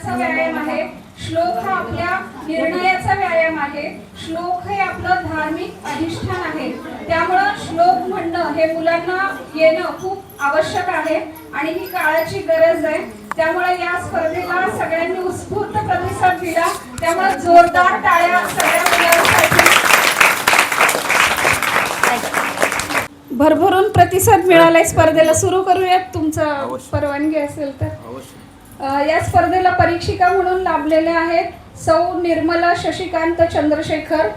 श्वासाचा व्यायाम आहे, श्लोक हा आपल्या निर्णयाचा व्यायाम आहे, श्लोक हे आपलं धार्मिक अधिष्ठान आहे. त्यामुळं श्लोक म्हणणं हे मुलांना येणं खूप आवश्यक आहे आणि ही काळाची गरज आहे. त्यामुळे या स्पर्धेला सगळ्यांनी उत्स्फूर्त प्रतिसाद दिला. त्यामुळे जोरदार टाळ्या सगळ्या मुलांसाठी. भरभरून प्रतिसाद मिळालाय स्पर्धेला. सुरू करूयात, तुमचं परवानगी असेल तर. या स्पर्धेला परीक्षिका म्हणून लाभलेल्या आहेत सौ निर्मला शशिकांत चंद्रशेखर.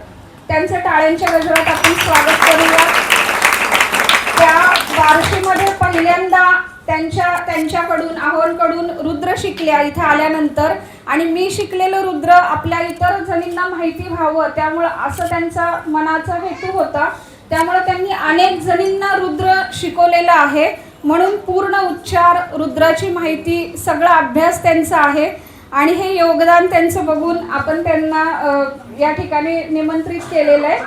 त्यांचं टाळ्यांच्या गजरात आपण स्वागत करूया. त्या बार्शीमध्ये पहिल्यांदा त्यांच्याकडून आहोंकडून रुद्र शिकल्या इथं आल्यानंतर. आणि मी शिकलेलं रुद्र आपल्या इतर जणींना माहिती व्हावं, त्यामुळं असं त्यांचा मनाचा हेतू होता. त्यामुळे त्यांनी अनेक जणींना रुद्र शिकवलेला आहे. म्हणून पूर्ण उच्चार, रुद्राची माहिती, सगळा अभ्यास त्यांचा आहे. आणि हे योगदान त्यांचं बघून आपण त्यांना या ठिकाणी निमंत्रित केलेलं आहे.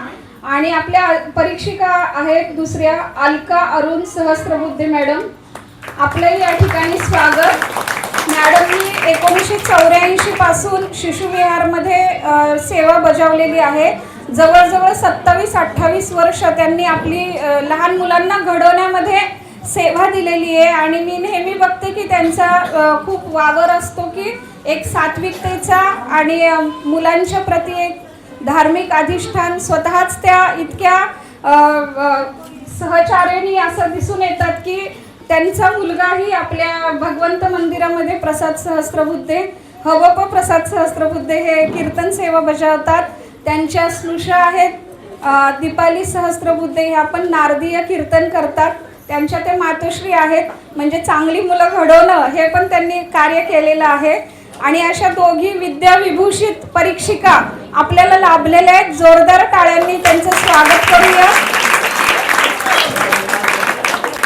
आणि आपल्या परीक्षिका आहेत दुसऱ्या अलका अरुण सहस्त्रबुद्धे मॅडम. आपलंही या ठिकाणी स्वागत. मॅडमनी 1984 पासून शिशुविहारमध्ये सेवा बजावलेली आहे. जवळजवळ 27-28 वर्ष त्यांनी आपली लहान मुलांना घडवण्यामध्ये सेवा दिलेली आहे. आणि मी नेहमी बघते की त्यांचा खूप वावर असतो की एक सात्विकतेचा आणि मुलांच्या प्रती एक धार्मिक अधिष्ठान. स्वतःच त्या इतक्या सहचार्याने असं दिसून येतात की त्यांचा मुलगाही आपल्या भगवंत मंदिरामध्ये प्रसाद सहस्त्रबुद्धे, हवप प्रसाद सहस्त्रबुद्धे हे कीर्तन सेवा बजावतात. त्यांच्या स्नुषा आहेत दीपाली सहस्त्रबुद्धे, ह्या पण नारदीय कीर्तन करतात. त्यांच्या ते मातोश्री आहेत. म्हणजे चांगली मुलं घडवणं हे पण त्यांनी कार्य केलेलं आहे. आणि अशा दोघी विद्याविभूषित परीक्षिका आपल्याला लाभलेल्या आहेत. जोरदार टाळ्यांनी त्यांचं स्वागत करूया.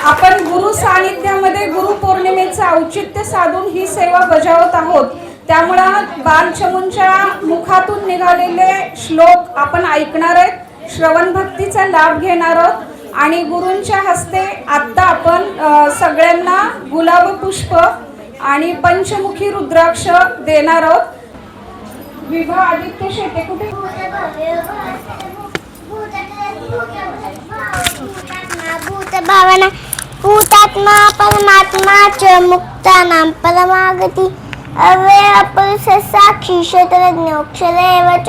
आपण गुरु सानिध्यामध्ये गुरुपौर्णिमेचं औचित्य साधून ही सेवा बजावत आहोत. त्यामुळं बालचमूंच्या मुखातून निघालेले श्लोक आपण ऐकणार आहेत, श्रवण भक्तीचा लाभ घेणार आहोत. आणि गुरूंच्या हस्ते आत्ता आपण सगळ्यांना गुलाब पुष्प आणि पंचमुखी रुद्राक्ष देणार आहोत. विभा आदित्य शेटे कुठे? भावना भूतात्मा परमात्मा च मुक्तानां परमागति अव्यय पुरुष साक्षी क्षेत्रज्ञोक्षरेव च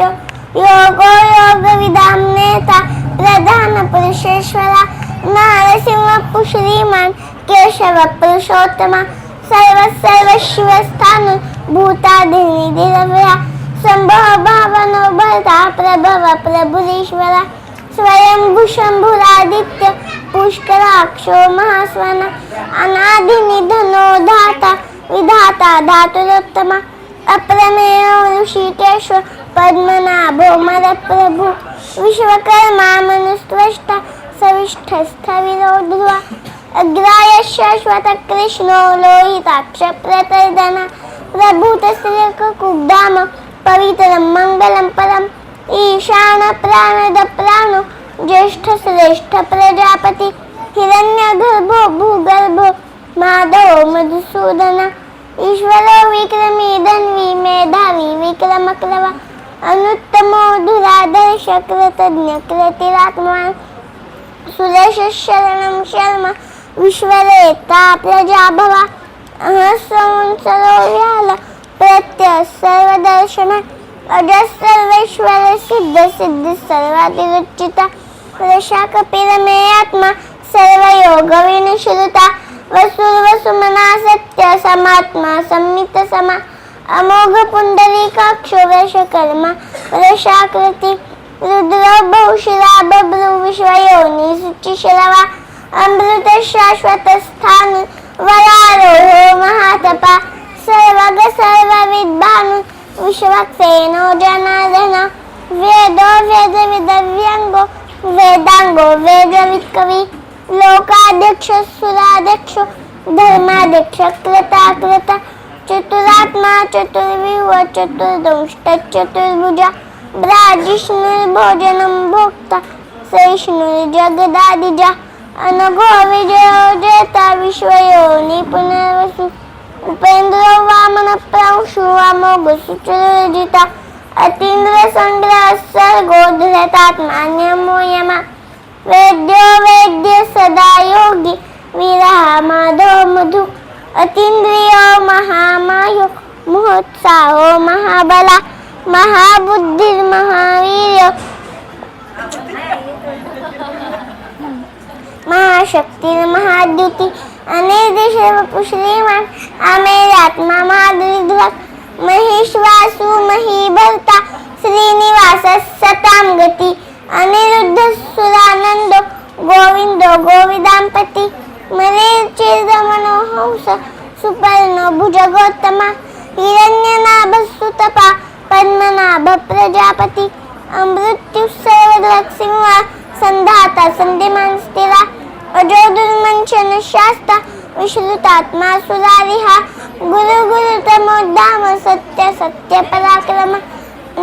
योगो योगविदां नेता प्रधान पुरुषेश्वरा नरसिंह श्रीमान केशव पुरुषोत्तमा सर्वस्वस्थान भूतादिनिधिरव्या संभव भावनो भरता प्रभव प्रभुरीश्वरा स्वयं भूशंभुरादित्य पुष्कराक्षो महास्वना अनादिनिधनो धाता विधाता धातुरोत्तमा अप्रमेयो ऋषिकेश्वर पद्मनाभो मरप्रभु विश्वकर्मा मनुस्त्वष्टा सविष्ठस्थविरो ध्रुवा अग्राय शाश्वत कृष्णो लोहिताक्ष प्रतर्दना प्रभूतश्रीकुब्धाम पवित्रं मंगलं परम ईशान प्राणद प्राणो ज्येष्ठ श्रेष्ठ प्रजापति हिरण्यगर्भो भूगर्भो माधवो मधुसूदन ईश्वरो विक्रमी धन्वी मेधावी विक्रमक्रवा अनुत्तमो धुराधर्ष कृतज्ञ कृतिरात्मान सुरेश शरणं शर्मा विश्वरेता प्रजाभवा अहस्रवंसरो व्याल प्रत्यय सर्वदर्शन अजः सर्वेश्वर सिद्ध सिद्ध सर्वातिरुचिता प्रशा कपिलमे आत्मा सर्वयोग विनिश्रुता वसुर्वसुमना सत्य समात्मा संमित समा अमोघ पुंडरीकाक्षो वैशकर्मा वृषाकृती रुद्र बहुशिरा बभ्रू विश्वयोनी शुचिश्रवा अमृत शाश्वत स्थान वरारोहो महातपा सर्वग सर्वविद्भानु विश्वक्सेनो जनार्दन वेदो वेदविदव्यंगो वेदांगो वेदवित्कवी लोकाध्यक्ष सुराध्यक्ष धर्माध्यक्ष कृताकृत चतुरात्मा चतुर्व्यूह चतुर्दंष्ट चतुर्भुजा ब्राजिष्णुर्भोजनं भोक्ता सहिष्णुर्जगदादिजा अनघो विजयो जेता विश्वयोनि पुनर्वसु उपेंद्र वामन प्रांशु अमोघ सुचरिता अतींद्र संग्रह सर्गोधरतात मान्यमो यमा वेद्यो वेद्य सदा योगी वीरा माधव मधु अतींद्रियो महामायो महोत्साहो महाबला महाबुद्धिर महावीर्य महाशक्ती महाद्युती अनिर्देश श्रीमान आमेरात्मा महादृढ महेश्वासु महीभर्ता श्रीनिवास सताम गती अनिरुद्ध सुरानंद गोविंदो गोविदांपती मरेचिर मनोहंस सुपर्ण भुजगोत्तमा हिरण्यनाभ सुतपा पद्मनाभ प्रजापती अमृत्यु सर्वद्रक्सिंह संधाता संधिमान स्थिरा अजो दुर्मंशन शास्ता विश्रुतात्मा सुरारिहा गुरु गुरु तमोधाम सत्य सत्य पराक्रम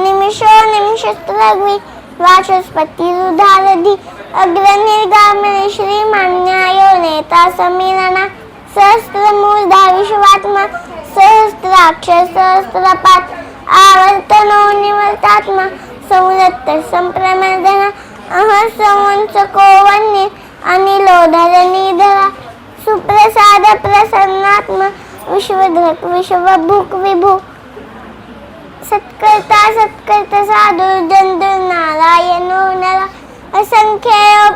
निमिषो निमिषस्त्रग्वी वाचस्पती रुधारधी अग्रनिर्गामिनी श्रीमान्यायो नेता समीरणा सहस्त्रमूर्धा विश्वात्मा सहस्त्राक्षर सहस्त्रपात आवर्तनो निवर्तात्मा संरक्त संप्रमर्दना अहसंवंचको वन्य अनिलोधरणीधरा सुप्रसाद प्रसन्नात्मा विश्वधृक विश्वभूक विभू सत्कर्ता सत्कर्ता साधु जंतुर नारायणो नरा असंख्य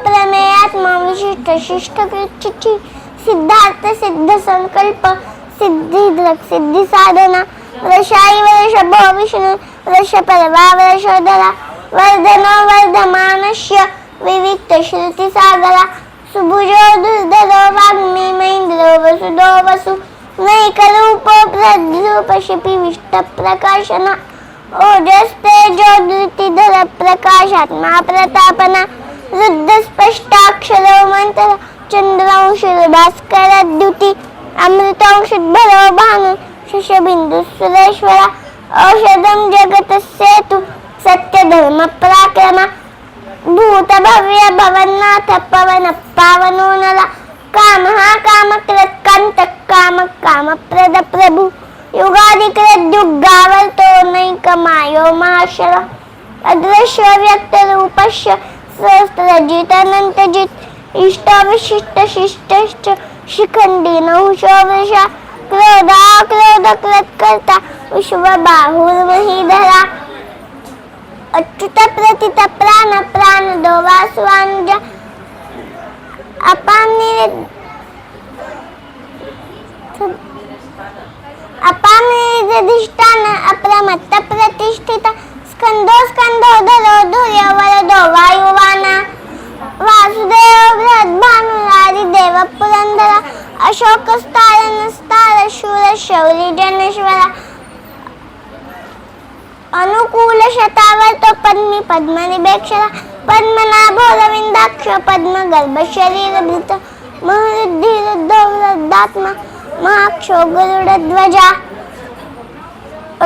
प्रमेयात्मा विशिष्ट शिष्ट कृच्छी सिद्धार्थ सिद्ध संकल्प सिद्धिधृक सिद्धि साधना वृषाई वृषभो विष्णु वृषपर्वा वृषोधरा वर्धनो वर्धमानस्य विविक्त श्रुति सागरा सुभुजो दुर्धरो वाग्मी महेंद्रो वसुदो वसु नैकरूपो प्रद्रूप शिपिविष्ट प्रकाशना ओजस्तेजो द्युतिधर प्रकाशात्मा प्रतापना रुद्ध स्पष्टाक्षरो मंत्र चंद्रांशुर भास्कर द्युति अमृतांशुद्भरो भानु शशबिंदु सुरेश्वरा औषधम जगतस्येतु सत्य धर्म पराक्रमा भूत भव्य भवन्नाथ पवन पावनो नला काम हा काम कृत कांत काम काम प्रद प्रभु युगाधिकृत युगावर्तो नैकमायो महाशरा अदृश्य व्यक्त रूपस्य सहस्त्रजित अनंतजित इष्ट विशिष्ट शिष्ट शिखंडी नहुषो वृषा क्रोधा क्रोध कृत करता विश्वबाहुर्महीधरा अच्युत प्रतित प्राण प्राण दो वासुवानुज अपानिधिष्ठान अप्रमत्त प्रतिष्ठित स्कंदो स्कंदो धरो धुर्य वरदो वायुवाना वासुदेव बृहद्भानुरारी देव पुरंदरा अशोक स्तार स्तार शूर शौरी जनेश्वरा अनुकूल शतावर्तो पद्मी पद्मनिभेक्षरा पद्मनाभो रविंदाक्ष पद्म गर्भ शरीर भृत महरुद्धिरुद्धो वृद्धात्मा महाक्षो गरुडध्वजा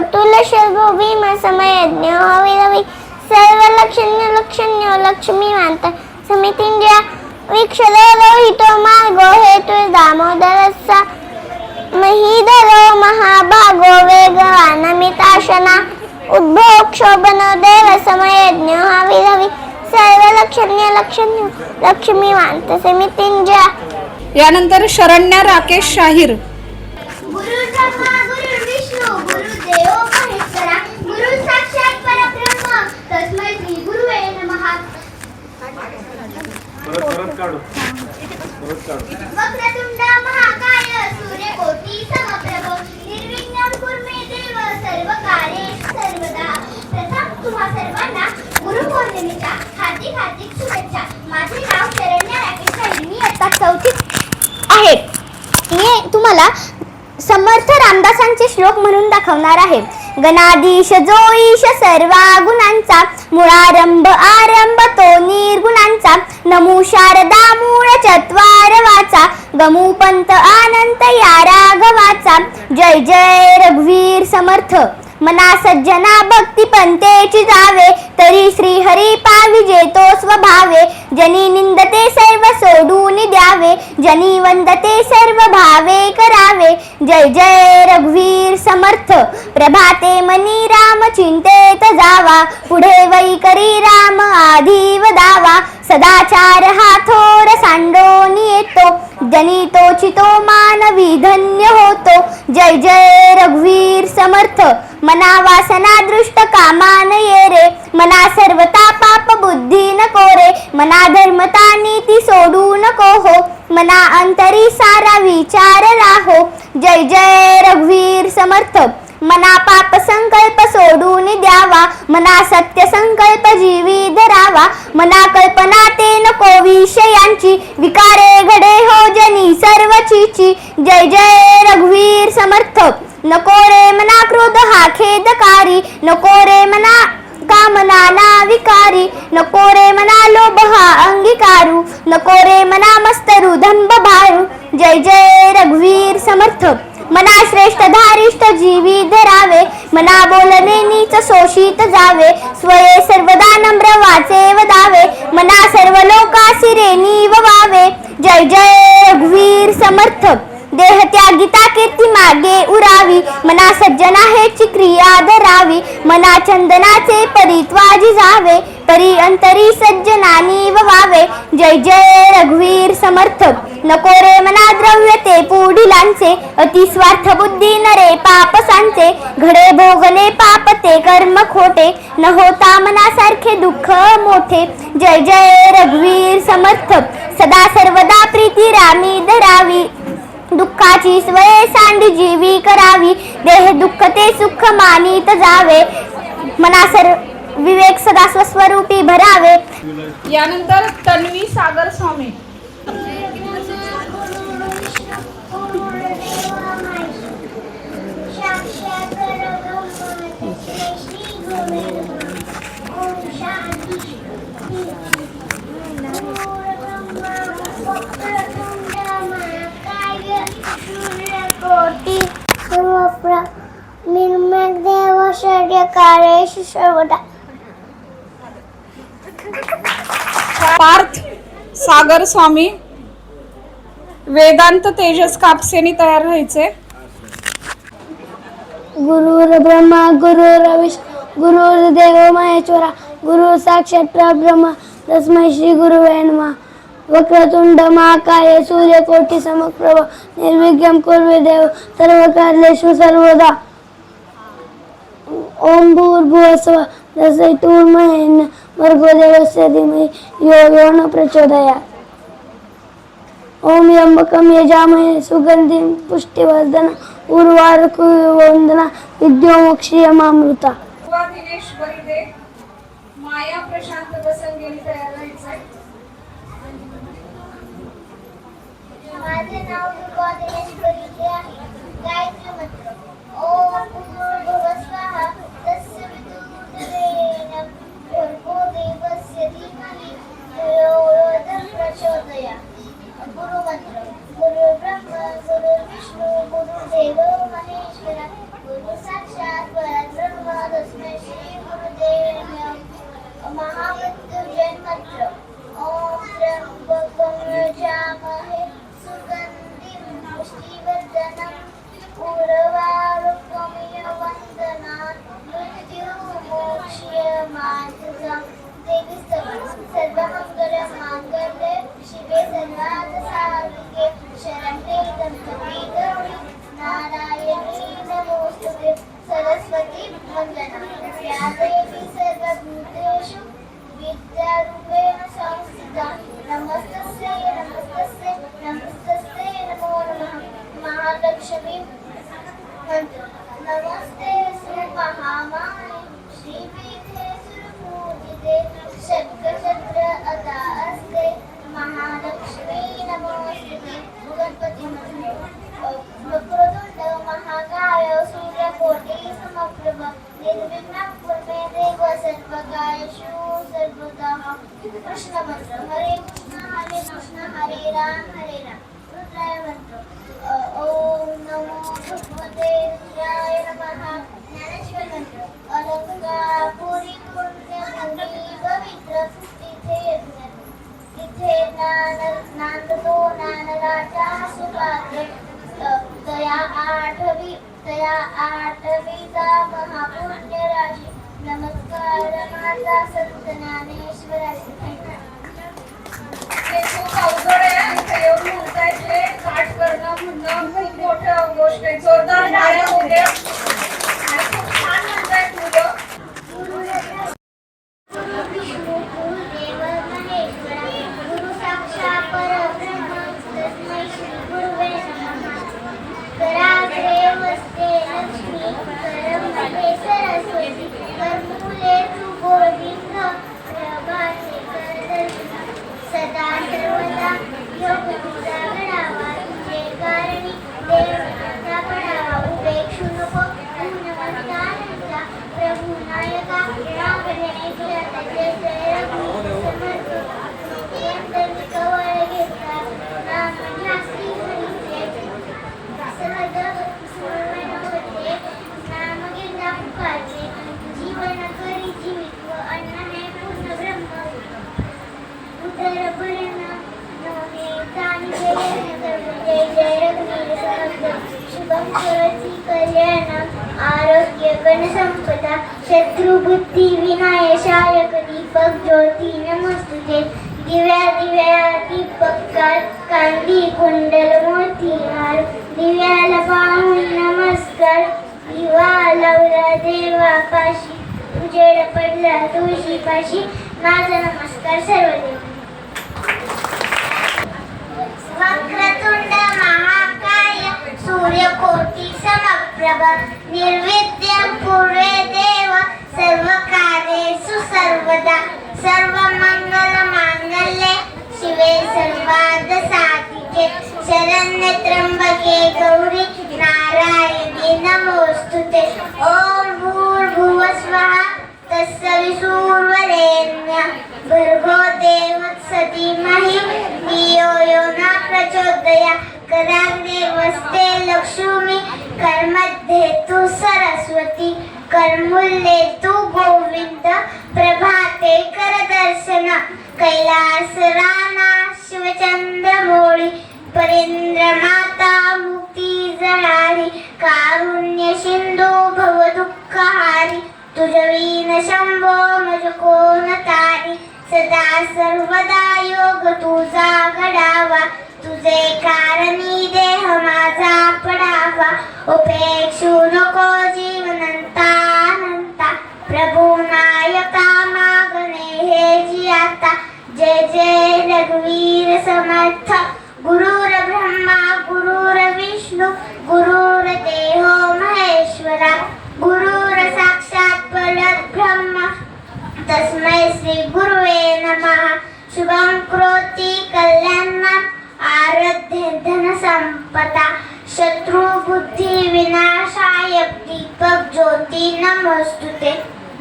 अतुल शर्भो भीम समयज्ञ हविरवि सर्वलक्षण्य लक्षण्यो लक्ष्मीवांत समितिंजया वीक्षरो रोहितो मार्गो हेतु दामोदरस्सा महीधरो महाभागो वेगवानमिताशना उद्भव क्षोभनो देव समयज्ञ हविरवि सर्वलक्षण्य लक्षण्य लक्ष्मीवांत समितिंजया. यानंतर शरण्या राकेश शाहीर. गुरु ब्रह्मा गुरु विष्णू गुरुदेव महेश्वरा गुरु साक्षात परब्रह्म तस्मै श्री गुरुवे नमः. वक्रतुंड महाकाय सूर्यकोटी समप्रभ निर्विघ्नं कुरु मे देव सर्वकार्येषु सर्वदा. प्रथम तुम्हा सर्वांना गुरुपौर्णिमेच्या हार्दिक हार्दिक शुभेच्छा. माझे नाव शरण्या राकेश शाहीर. मी आता चौथीत आहे. मी तुम्हाला समर्थ रामदासांचे श्लोक म्हणून दाखवणार आहे. गणाधीश जो ईश सर्वा गुणांचा मुळारंभ आरंभ तो निर्गुणांचा नमो शारदा मूळ चत्वार वाचा गमू पंत अनंत या राघवाचा. जय जय रघुवीर समर्थ. मना सज्जना भक्ती पंतेची जावे, तरी श्री हरी पाविजे तो स्वभावे. जनी निंदते सर्व सोडून द्यावे, जनी वंदते सर्व भावे करावे. जय जय रघुवीर समर्थ, प्रभाते मनी राम चिंतेत जावा. पुढे वै करी राम आधी वदावा, सदाचार हा थोर सांडून येतो. जनी तोचितो मानवी धन्य होतो. जय जय रघुवीर समर्थ, मना वासना दृष्ट कामान ये रे. मना सर्वता पाप बुद्धी नको रे, मना धर्मता नीती सोडू नको हो. मना अंतरी सारा विचार राहो. जय जय रघुवीर समर्थ, मना पाप संकल्प सोडून द्यावा. मना सत्य संकल्प जीवी धरावा. मना कल्पना ते नको विषयांची, विकारे घडे हो जनी सर्व चीची. जय जय रघुवीर समर्थ, नको रे मना क्रोध हा खेदकारी. नको रे मना कामना ना विकारी. नको रे मना लोभ हा अंगीकारू. नको रे मना मस्तरू धंब भारू. जय जय रघुवीर समर्थ, मना श्रेष्ठ धारिष्ठ जीवी धरावे. मना बोलणे नीच शोषित जावे, स्वये सर्वदा नम्र वाचे वदावे. मना सर्व लोकासी रे निववावे. जय जय रघुवीर समर्थ, देह त्यागिता कीर्ती मागे उरावी. मना सज्जना हेची क्रिया धरावी. मना चंदनाचे परित्वाजी जावे, परी अंतरी सज्जनानी ववावे. जय जय रघुवीर समर्थ, नको रे मना द्रव्य ते पुढिलांचे. अति स्वार्थ बुद्धी नरे पाप सांचे, घडे भोगले पाप ते कर्म खोटे. न होता मनासारखे दुःख मोठे. जय जय रघुवीर समर्थ, सदा सर्वदा प्रीती रामी धरावी. दुःखाची स्वये सांडी जीवी करावी. देह दुःख ते सुख मानित जावे. मना विवेक सदा स्वस्वरूपी भरावे. यानंतर तन्वी सागर स्वामी. निर्मग देव शर्यकारेश सर्वदा. पार्थ सागर स्वामी. वेदांत तेजस कापसेनी तयार राहायचे. गुरुर् ब्रह्मा गुरुर्विष्णू गुरुर्देव महेश्वरा, गुरु साक्षात परब्रह्म तस्मै श्री गुरुवे नमः. वक्रतुंड महाकाय सूर्यकोटि समप्रभ, निर्विघ्नं कुरु देव सर्वकार्येषु सर्वदा. ओम भूर्भुवस्सुवः तत्सवितुर्वरेण्यं भर्गो देवस्य धीमहि धियो यो न प्रचोदयात्. ओम त्र्यंबकं यजामहे सुगंधिं पुष्टिवर्धनम् उर्वारुकमिव वन्दना विद्योमोक्षीयमामृता. दिनेश बरिदे. माया प्रशांत बसंगेनी तयार राहायचे. माझे नाव दुर्गा दिनेश बरिदे आहे. गायत्री मंत्र. ओम भूर्भुवस्सुवः तत्सवितुर्वरेण्यं भर्गो देवस्य धीमहि धियो यो न प्रचोदयात्. गुरु मंत्र. गुरु ब्रह्मा गुरु विष्णू गुरुदेवो महेश्वरा, गुरु साक्षात परब्रह्म तस्मै श्री गुरुदेवे नमः. महामृत्युंजय मंत्र. ओम त्र्यंबकं यजामहे सुगंधिं पुष्टिवर्धनम् उर्वारुकमिव वन्दनात् मृत्युमोक्षीयमामृता. देवी सर्वमङ्गलमाङ्गल्ये शिवे सर्वार्थसाधिके शरण्ये त्र्यम्बके गौरी नारायणी नमोस्तुते. सरस्वती वन्दना. या देवी सर्वभूतेषु विद्यारूपेण संस्थिता. नमस्तस्यै नमस्तस्यै नमस्तस्यै नमो नमः. महालक्ष्मी मंत्र. नमस्ते महामाये श्रीपीठे सुरपूजिते शक्तिछत्र अदास्ते महालक्ष्मी नमोस्तुते. गणपती मंत्र. वक्रतुंड महाकाय सूर्यकोटि समप्रभ, निर्विघ्नं कुरु मे देव सर्वकार्येषु सर्वदा. कृष्ण मंत्र. हरे कृष्ण हरे राम रुद्राय मंत्र. ओम नमो भगवते रुद्राय नमः. ज्ञानेश्वर माझा संत ज्ञानेश्वराची भेट. हे खूप अवघड आहे आणि ते एवढं म्हणतायत हे पाठ करणं म्हणणं खूप मोठं गोष्ट आहे. जोरदार टाळ्या होऊ द्या. आणि खूप छान म्हणतायत मुलं. गुरु विष्णू गुरु देव महेश्वरा गुरु साक्षात परब्रह्म तस्मै श्री गुरुवे नमः. कराग्रे वसते लक्ष्मी करमध्ये सरस्वती करमुले तू गोविंद प्रभाते करदर्शन सदा सर्वदा योग तुझा घडावा तुझे कारणी देव तुझा पडावा उपेक्षू नको गुणवंतांचा प्रभू नायका रामने त्याचे कवळ घेतला नाम ध्यासी हरीचे सहज स्मरण होते नाम घेता पुकारचे जीवन करी जीवित्व अन्न हे पूर्ण ब्रह्म उदर भरण नवने प्राणी जय जय रघुवीर समर्थ शुभम करोति कल्याणम आरोग्य गण संपदा शत्रु बुद्धि विनाशायक दीपक ज्योति नमस्तुते दिव्या दिव्या दीपकार कांदी कुंडल मोती हार दिव्याला पाहून नमस्कार दिवा लावला देवापाशी उजेड पडला तुळशीपाशी माझा नमस्कार सर्वदेव. वक्रतुंड महाकाय सूर्यकोटि समप्रभ निर्विघ्नं कुरु देव सर्वकार्येषु सर्वदा सर्वमंगलमांगल्ये शिवे सर्वार्थसाधिके शरण्ये त्र्यंबके गौरी नारायणी नमोस्तुते. ओम भूर्भुवः स्वः तत्सवितुर्वरेण्यं भर्गो देवस्य धीमहि धियो यो न प्रचोदयात्. कराग्रे वसते लक्ष्मी करमध्ये तु सरस्वती करमुल्ये तु गोविंद प्रभाते करदर्शन कैलास राना शिवचंद्रमौळी परेंद्र माता मुक्ती जळारी कारुण्य सिंधू भव दुःखहारी तुझवीन शंभो मज कोण तारी सदा सर्वदा योग तुझा घडावा तुझे कारणी देह माझा पडावा उपेक्षू नको जीवनंता प्रभू नायका मागणे हे जी आता. जय जय रघुवीर समर्थ गुरुर ब्रह्मा गुरुर विष्णू गुरुर देवो महेश्वरा गुरुर साक्षात परब्रह्म तस्मै श्री गुरुवे नमः. शुभं करोति कल्याणम् आरध्ये धन संपदा शत्रु बुद्धि विनाशाय दीपक ज्योति नमोस्तुते.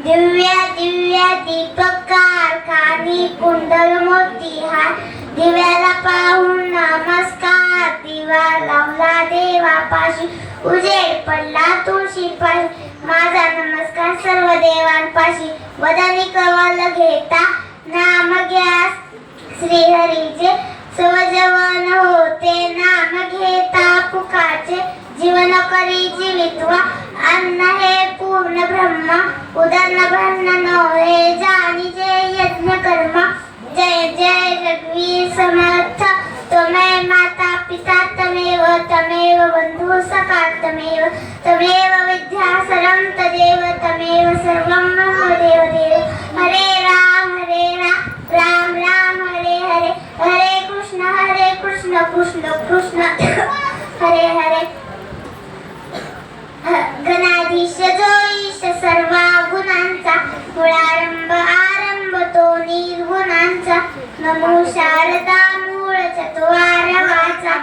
दिव्या दिव्या दीपकार कानी कुंडल मोती हार दिव्याला पाहून नमस्कार दिवा लावला देवापाशी उजेड पडला तुळशीपाशी माझा नमस्कार सर्व देवांपाशी. वदनी कवल घेता नाम घ्या श्रीहरीचे सवजवन होते नाम घेता पुकारचे जीवन करी जीवित्व अन्न हे पूर्ण ब्रह्म उदन्न भन्न हे जाणीचे यज्ञ कर्म. जय जय रघुवीर समर्थ त्वमेव माता पिता तमेव तमेव बंधु सखा तमेव तमेव विद्या सरं तदेव तमेव सर्वं मम देव देव. हरे राम राम राम हरे हरे हरे कृष्ण कृष्ण कृष्ण हरे हरे. गणाधीश जो ईश सर्व गुणांचा मुळारंभ आरंभ तो निर्गुणांचा नमो शारदा मूळ चत्वारवाचा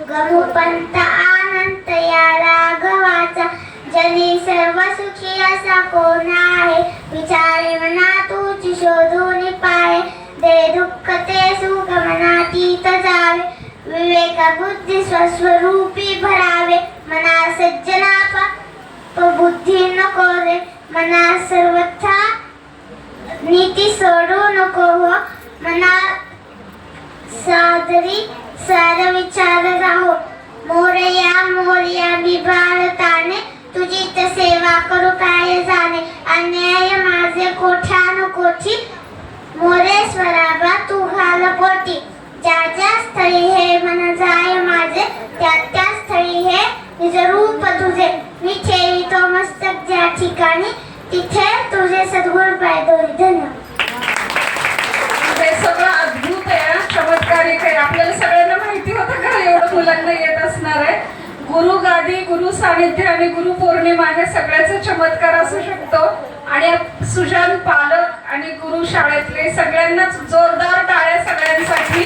गमुपंत आनंत या राघवाचा. जनी सर्व सुखी असा कोण आहे विचारे मना तुझी शोधून पाहे दे दुःख ते सुख मनातीत जावे विवेक बुद्धी स्वस्वरूपी भरावे मना सज्जना बुद्धी नको रे मना सर्वथा नीती सोडू नको हो मना सादरी सार विचार राहो. मोरया बिबाळताने तुझी सेवा करू काय जाणे अन्याय माझे कोठा नको पोटी. ज्या ज्या स्थळी हे मन जाय माझे, त्या त्या स्थळी हे निज रूप तुझे. मी ठेवितो मस्तक ज्या ठिकाणी, तिथे तुझे सद्गुण पाय दोरी. धन्यवाद. हे सगळं अद्भुत आहे हा, चमत्कारिक आहे. आपल्याला सगळ्यांना माहिती होतं का एवढं मुलांना येत असणार आहे? गुरु गादी, गुरु सानिध्य आणि गुरु पौर्णिमा हे सगळ्याचा चमत्कार असू शकतो. आणि सुजान पालक आणि गुरु शाळेतले सगळ्यांनाच जोरदार टाळ्या सगळ्यांसाठी.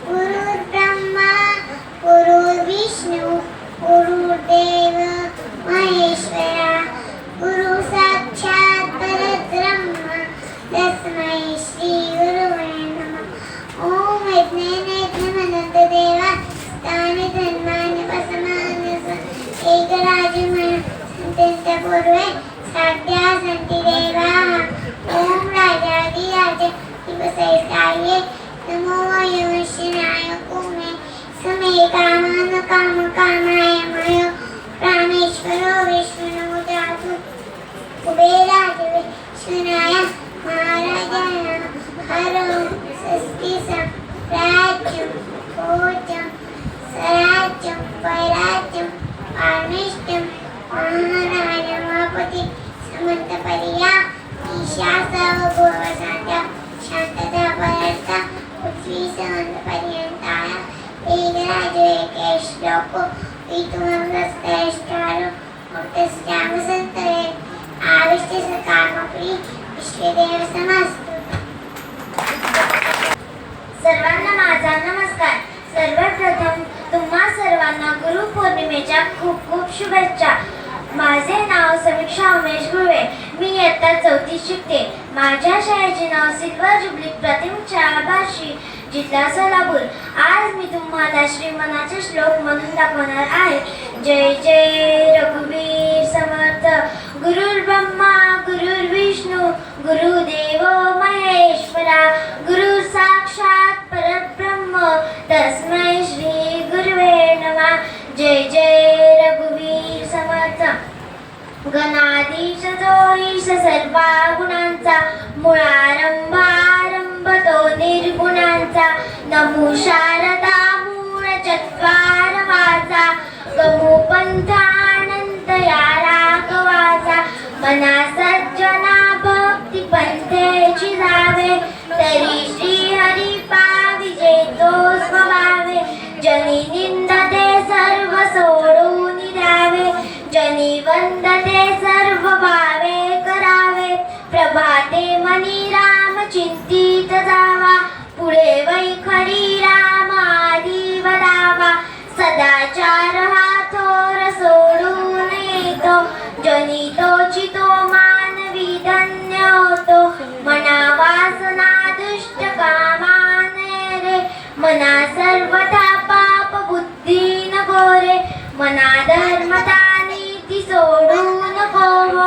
गुरु ब्रह्मा गुरु विष्णू गुरुदेव महेश्वरा, गुरु साक्षात परब्रह्म तस्मै श्री गुरुवे नमः. ओम यज्ञेनेज्ञमनंत देवा तानि धन्मानि पसमानस एकराजमय संत्यंत पूर्वे साध्या सन्ति देवाः. ओम राजाधिराज दिवसैकाये नमो वयमशिनाय कुमे समे कामान काम कामाय मयो रामेश्वरो विष्णु जातु कुबेराज विष्णुनाय महाराजाय हरो सस्तिसं राज्यं भोजं स्वराज्यं वैराज्यं पारमेष्टं महाराजमापति समन्तपर्या ईशा सर्वभूवसान्त्या शांतता परस्ता पृथ्वी समन्तपर्यन्ताय एकराजो एके श्लोको वितुमंगस्तैष्ठारो मुक्तस्यामसन्तरे आविष्टे सकामप्री विश्वदेव समस्तु. सर्वांना माझा नमस्कार. सर्वप्रथम तुम्हा सर्वांना गुरुपौर्णिमेच्या खूप खूप शुभेच्छा. माझे नाव समीक्षा उमेश गुळवे. मी इयत्ता 4थी शिकते. माझ्या शाळेचे नाव सिल्वर जुबली प्राथमिक शाळा बार्शी, जिल्हा सोलापूर. आज मी तुम्हाला श्रीमनाचे श्लोक म्हणून दाखवणार आहे. जय जय रघुवीर समर्थ. गुरुर्ब्रह्मा गुरुर्विष्णू गुरुदेव महेश्वरा, गुरु साक्षात परब्रह्म तस्मै श्री गुरुवे नमः. जय जय रघुवीर समर्थ. गणाधीश जो ईश सर्वा गुणांचा, मुळारंभ आरंभ तो निर्गुणांचा. नमो शारदा मूळ चत्वार वाचा, गमो पंथानंत या राघवाचा. मना सज्जना भक्ती पंथेची जावे, तरी श्री हरी पाविजे तो स्वभावे. जनी निंदते सर्व सोडून द्यावे, जनी वंदते सर्व भावे करावे. प्रभाते मनी राम चिंतित जावा, पुढे वैखरी राम आदी वदावा. सदाचार हा थोर सोडून येतो, जनी तोची तो मानवी धन्य होतो. मना वासना दुष्ट कामाने रे, मना सर्वथा पाप बुद्धी नको रे. मना धर्मता नीती सोडू नको हो,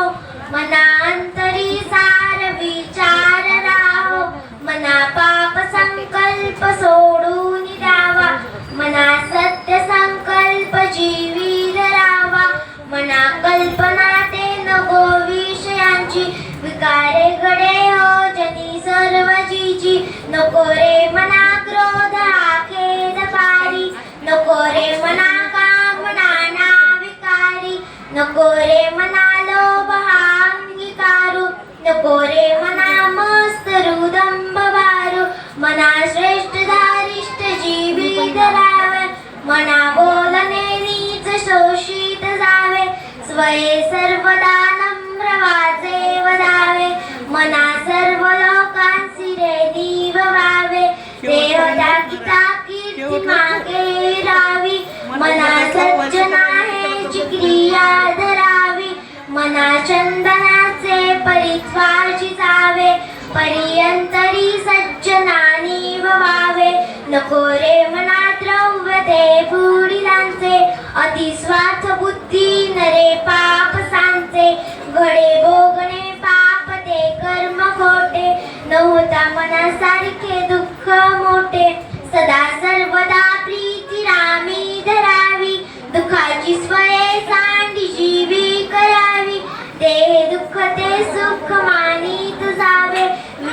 मना अंतरी सार विचार राहो. मना पाप संकल्प सोडून द्यावा, मना सत्य संकल्प जीवी धरावा. मना कल्पना ते नको विषयांची, विकारे घडे हो जनी सर्व जीची. नको रे मना क्रोध आखेद पारी, नको रे मना कामना ना विकारी. नको रे मना लोभ हा अंगीकारू, नको रे मना मस्त हृदंब वारू. मना श्रेष्ठ धारिष्ठ जीवी धरावे, मना बोलणे नीच शोषित जावे. स्वये सर्वदा नम्र वाचे वदावे, मना सर्व लोकांसी रे दीव व्हावे. देह त्यागिता कीर्ती मागे रावी, मना सज्जना हेची क्रिया धरावी. मना चंदनाचे परित्वाची जावे, परियंतरी सज्जनानी व्हावे. नको रे मना द्रव्य ते बुडिलांचे, अतिस्वार्थ बुद्धी नरे पाप सांचे. घडे भोगणे पाप ते कर्म खोटे, न होता मनासारखे दुःख मोठे. सदा सर्वदा प्रीती रामी धरावी, दुःखाची स्वये सांडी जीवी करावी. देह दुःख ते सुख मानित जावे,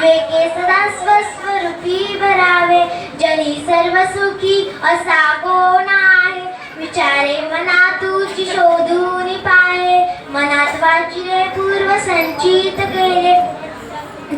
विवेके सदा स्वस्वरूपी भरावे, जनी सर्व सुखी असा कोण आहे, विचारे मना तुझी शोधून पाहे, मनात वाचिले पूर्व संचित केले,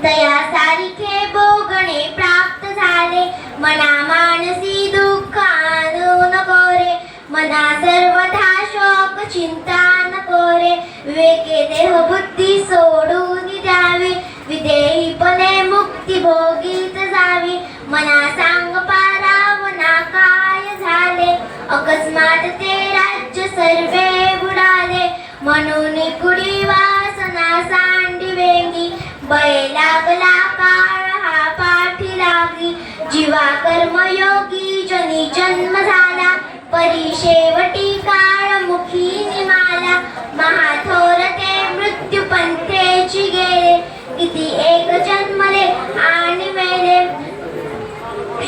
तया सारिखे भोगणे प्राप्त झाले, मना मानसी दुःख आणू नको रे, मना सर्वथा शोक चिंता नको रे, विवेके देह बुद्धी सोडून द्यावी, विदेहीपणे मुक्ती भोगीत जावी, मना सांग पारावना काय झाले, अकस्मात ते राज्य सर्वे बुडाले, म्हणून कुडी वासना सांडी वेंगी, बळे लागला काळ हा पाठी लागली, जीवा कर्मयोगी जनी जन्म झाला, परी शेवटी काळ मुखी निमाला, महाथोर ते मृत्यू पंथेची गेले, किती एक जन्मले आणि मेले,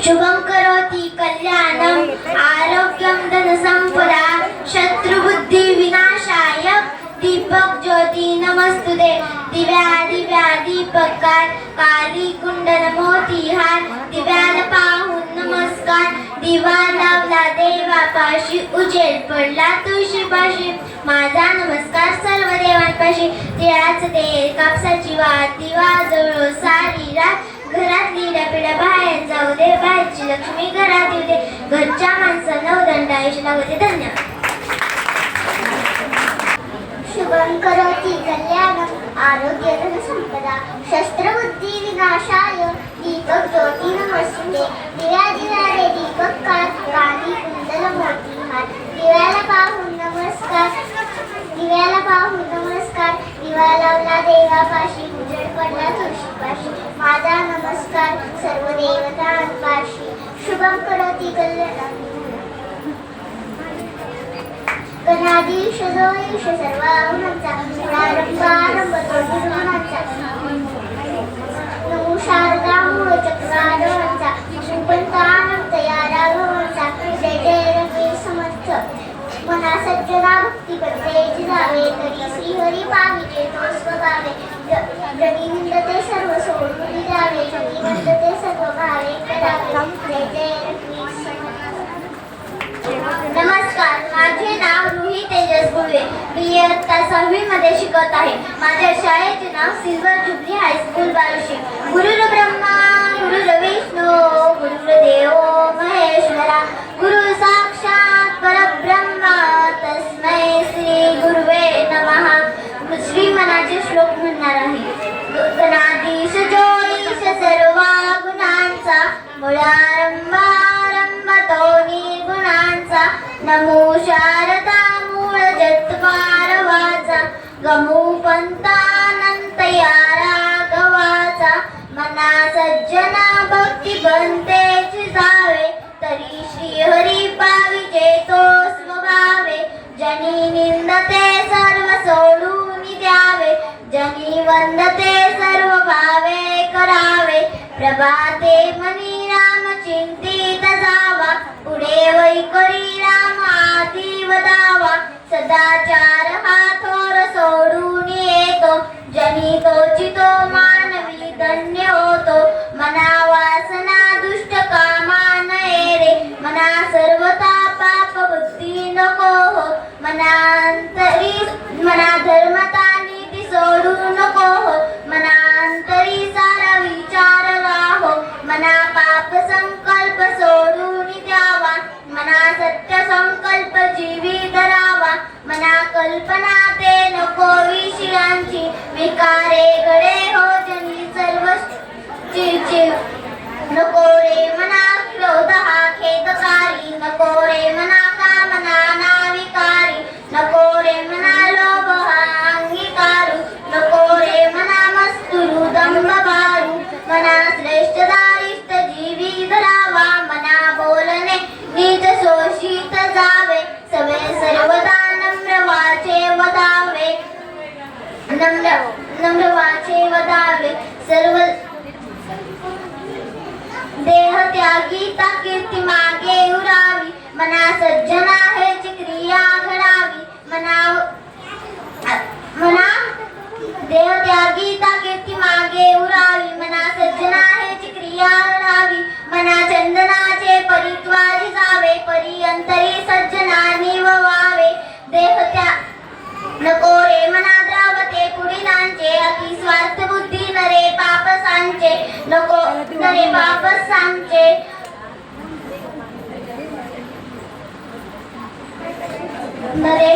शुभं करोति कल्याणं आरोग्यं धनसंपदा, शत्रुबुद्धी विनाशाय दीपक ज्योती नमस्तुते, दिव्या दिव्या दीपकार काली कुंडल मोतीहार, दिव्याला पाहून नमस्कार, दिवा लावला देवापाशी, उजेड पडला तुळशीपाशी, माझा नमस्कार सर्व देवांपाशी, तिळाचं तेल कापसाची वात दिवा जळो सारी रात, घरातली लपिडा बाहेर जाऊ दे, बाहेरची लक्ष्मी घरात येऊ दे, घरच्या माणसांना उदंड आयुष्य लागू दे. धन्यवाद. शुभं करोति कल्याणं आरोग्य धनसंपदा, शस्त्रबुद्धी विनाशाय दीपक ज्योती नमस्ते, दिव्या दिव्या रे दीपककार काली कुंडल मोतीहार, दिव्याला पाहून नमस्कार, दिव्याला पाहून नमस्कार, दिवा लावला देवापाशी, उजेड पडला तुळशीपाशी, माझा नमस्कार सर्व देवतांपाशी. शुभं करोति कल्याणं गणाधीश जो ईश सर्वांचा, प्रारंभ तो निर्गुणांचा, नमो शारदा मूळ चक्रारवांचा, सुपंतानंत या राघवांचा, जय जय रंगे समर्थ, मना सज्जना भक्ती करते जावे, तरी श्रीहरी पाविजे तो स्वभावे, जनी निंदते सर्व सोडून द्यावे, जनी वंदते सर्व भावे करावे, जय जय रंगे समर्थ. नमस्कार, माझे नाव रुही तेजस गुळवे, मी इयत्ता 6वी मध्ये शिकत आहे. माझ्या शाळेचे नाव सिल्वर जुबली हायस्कूल बार्शी. गुरुर् ब्रह्मा गुरुर् विष्णू गुरुर्देव महेश्वरा, गुरु साक्षात परब्रह्म तस्मै श्री गुरुवे नमः. श्रीमनाचे श्लोक म्हणणार आहे. गणाधीश जो ईश सर्व गुणांचा, मुळारंभ तो निर्गुणांचा, नमो शारदा मूळ जत्वारवाचा, गमू पंतानंत या राघवाचा, मना सज्जना भक्ती बनतेची जावे, तरी श्रीहरी पाविजे तो स्वभावे, जनी निंदते सर्व सोडून द्यावे, जनी वंदते सर्व भावे करावे, प्रभाते मनी राम चिंतित जावा, पुढे वैकरी राम आधी वदावा, सदाचार हा थोर सोडून येतो, जनी तोची तो मानवी धन्य होतो, मना वासना दुष्ट कामा नये रे, मना सर्वता पाप बुद्धी नको हो, मना धर्मता नीती सोडू नको हो, मना अंतरी सारा विचार राहो, मना पाप संकल्प सोडून द्यावा, मना सत्य संकल्प जीवी धरावा, मना कल्पना ते नको विषयांची, विकारे गडे हो जनी सर्व चिरचिर, नको रे मना क्रोध हा खेदकारी, नको रे मना कामना नाविकारी, नको रे मना लोभ हा अंगीकारू, नको रे मना मस्तुरू दंभ भारू, मना श्रेष्ठ दारिष्ट जीवी धरावा, मना बोलणे नीच शोषित जावे, सवे सर्वदा नम्र वाचे वदावे, नम्र वाचे वदावे, सर्व देह त्यागी ता कीर्ती मागे उरावी, मना सज्जन आहेची क्रिया घडावी, मना देह त्यागी ता कीर्ती मागे उरावी, मना नरे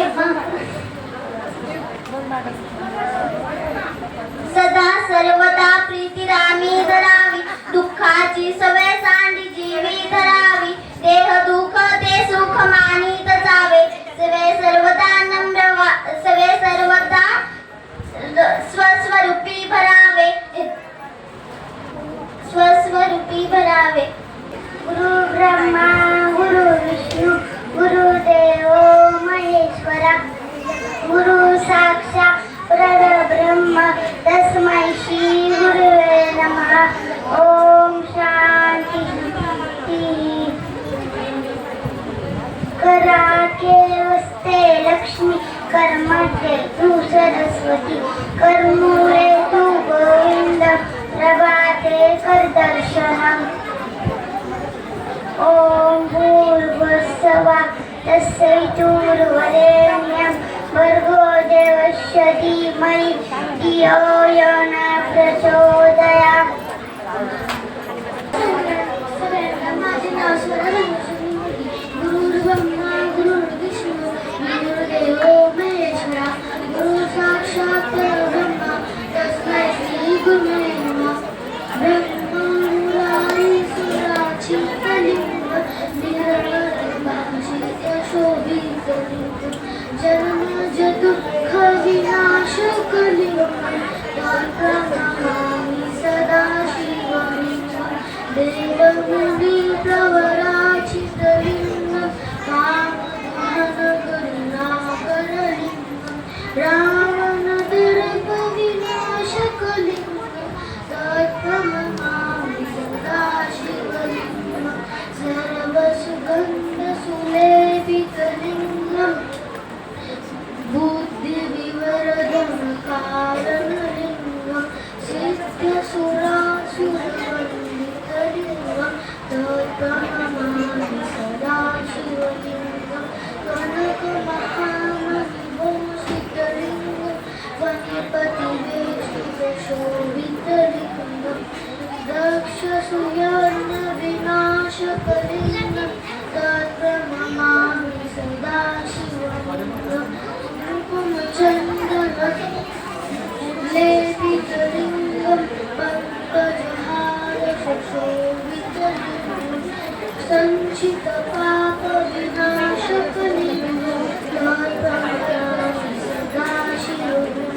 सदा सर्वदा प्रीती रामी धरावी, दुःखाची सवय सांडी जीवी धरावी, देह दुःख ते सुख मानित जावे, सवे सर्वदा सवे सर्वदा स्वस्वरूपी भरावे, स्वस्वरूपी भरावे. गुरु ब्रह्मा गुरु विष्णू गुरुदेव महेश्वरा, गुरु साक्षात परब्रह्म तस्मै श्री गुरुवे नमः. ओम शांती. कराके वस्ते लक्ष्मी, कर्माचे तू सरस्वती, कर्मुरे तू गोविंद, प्रभाते कर दर्शनम. ओम भूर्भुवस्सुवः तत्सवितुर्वरेण्यं भर्गो देवस्य धीमहि धियो यो न प्रचोदयात्. माझे नाव स्वरा गुरुर्ब्रह्मा गुरुर्विष्णू गुरुर्देव महेश्वरा, गुरु साक्षात परब्रह्म तस्मै श्री गुरुवे नमः. ब्रह्ममुरारी सुराची कलिंग, निरवभाषित शोभित लिंग, जन्म दुःख विनाश कलिंग, प्रणमामि सदा शिवलिंग. देवमुनी प्रवराचित लिंग, करुणाकरलिंग, रावण दर्प विनाश कलिंग, तत्प्रणमामि सदा शिवलिंग. सर्वसुगन्ध सुलेपित लिंगं, बुद्धिविवर्धन कारणलिंगं, सिद्धसुरासुरवन्दित लिंगं, तत्प्रणमामि सदा शिवलिंगं. कनकमहामणिभूषितलिंगं, फणिपतिवेष्टितशोभितलिंगं, दक्षसूर्यविनाशकलिंगं, तत्प्रणमामि सदा शिवलिंगं. चन्दनलेपितलिंगं, पङ्कजहारशोभितलिंगं, सञ्चितपापविनाशकलिंगं, तत्प्रणमामि सदा शिवलिंगं.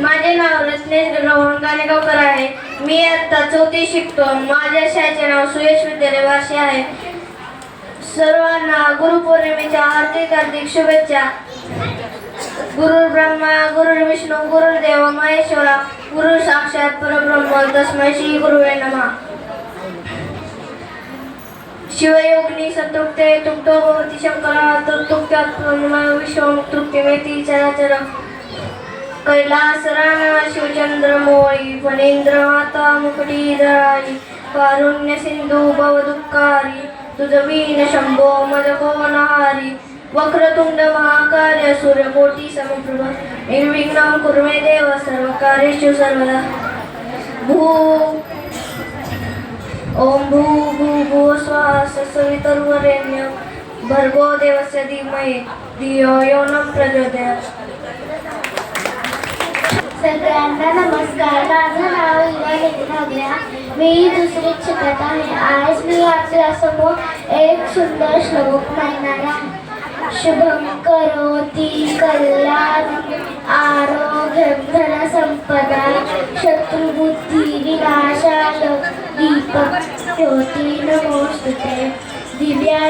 माझे नाव रत्नेश रोहन गाणेगावकर आहे. मी आता 4थी शिकतो. माझ्या शाळेचे नाव सुयश विद्यालय वाशी आहे. सर्वांना गुरुपौर्णिमेच्या हार्दिक शुभेच्छा. गुरु ब्रह्मा गुरु विष्णू गुरुदेव महेश्वरा, गुरु साक्षात परब्रह्म तस्मै श्री गुरुवे नमः. शिवयोगिनी संतुक्ते तुक्तो भवति शंकरा, तत्तुक्त्यात्मन्मय विश्वं तृप्तिमेति चराचर. कैलास राम शिवचंद्र मोळी, फणींद्र माता मुकुटीधराई, कारुण्य सिंधू भवदुःखारी, तुझवीन शंभो मदकोनहारी. वक्रतुंड महाकाय सूर्यकोटी समप्रभ, निर्विघ्नं कुरु मे देव सर्वकार्येषु सर्वदा. ओम भूर्भुवः स्वः तत्सवितुर्वरेण्यं भर्गो देवस्य धीमहि धियो यो न प्रचोदयात्. सगळ्यांना नमस्कार. माझं नाव इरा. मी 2रीत शिकत आहे. आज मी आपल्यासमोर एक सुंदर श्लोक म्हणणार आहे. शुभं करोति कल्याणं आरोग्यं धनसंपदा, शत्रुबुद्धी विनाशाय दीपक ज्योती नमोस्तुते. दिव्या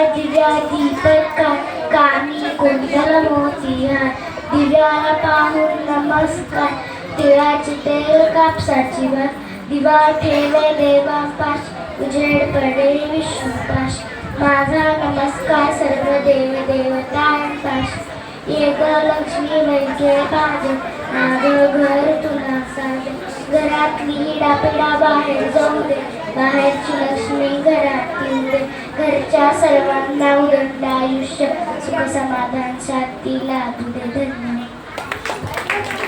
दीपकानी कुंडल मोतिहार, दिव्याला पाहून नमस्कार. तिळाचे तेल कापसाची भात, दिवा ठेवे देवापाश, उजेड पडे विष्णुपाश. माझा नमस्कार सर्व देव देवतांपाश. ये ग लक्ष्मी वैद्य पाजे, माझं घर तुला साजे. घरातली डापिडा बाहेर जाऊ दे, बाहेरची लक्ष्मी घरात येऊ दे. घरच्या सर्वांना उदंड आयुष्य सुख समाधान शांती लाभू दे. धन्यवाद.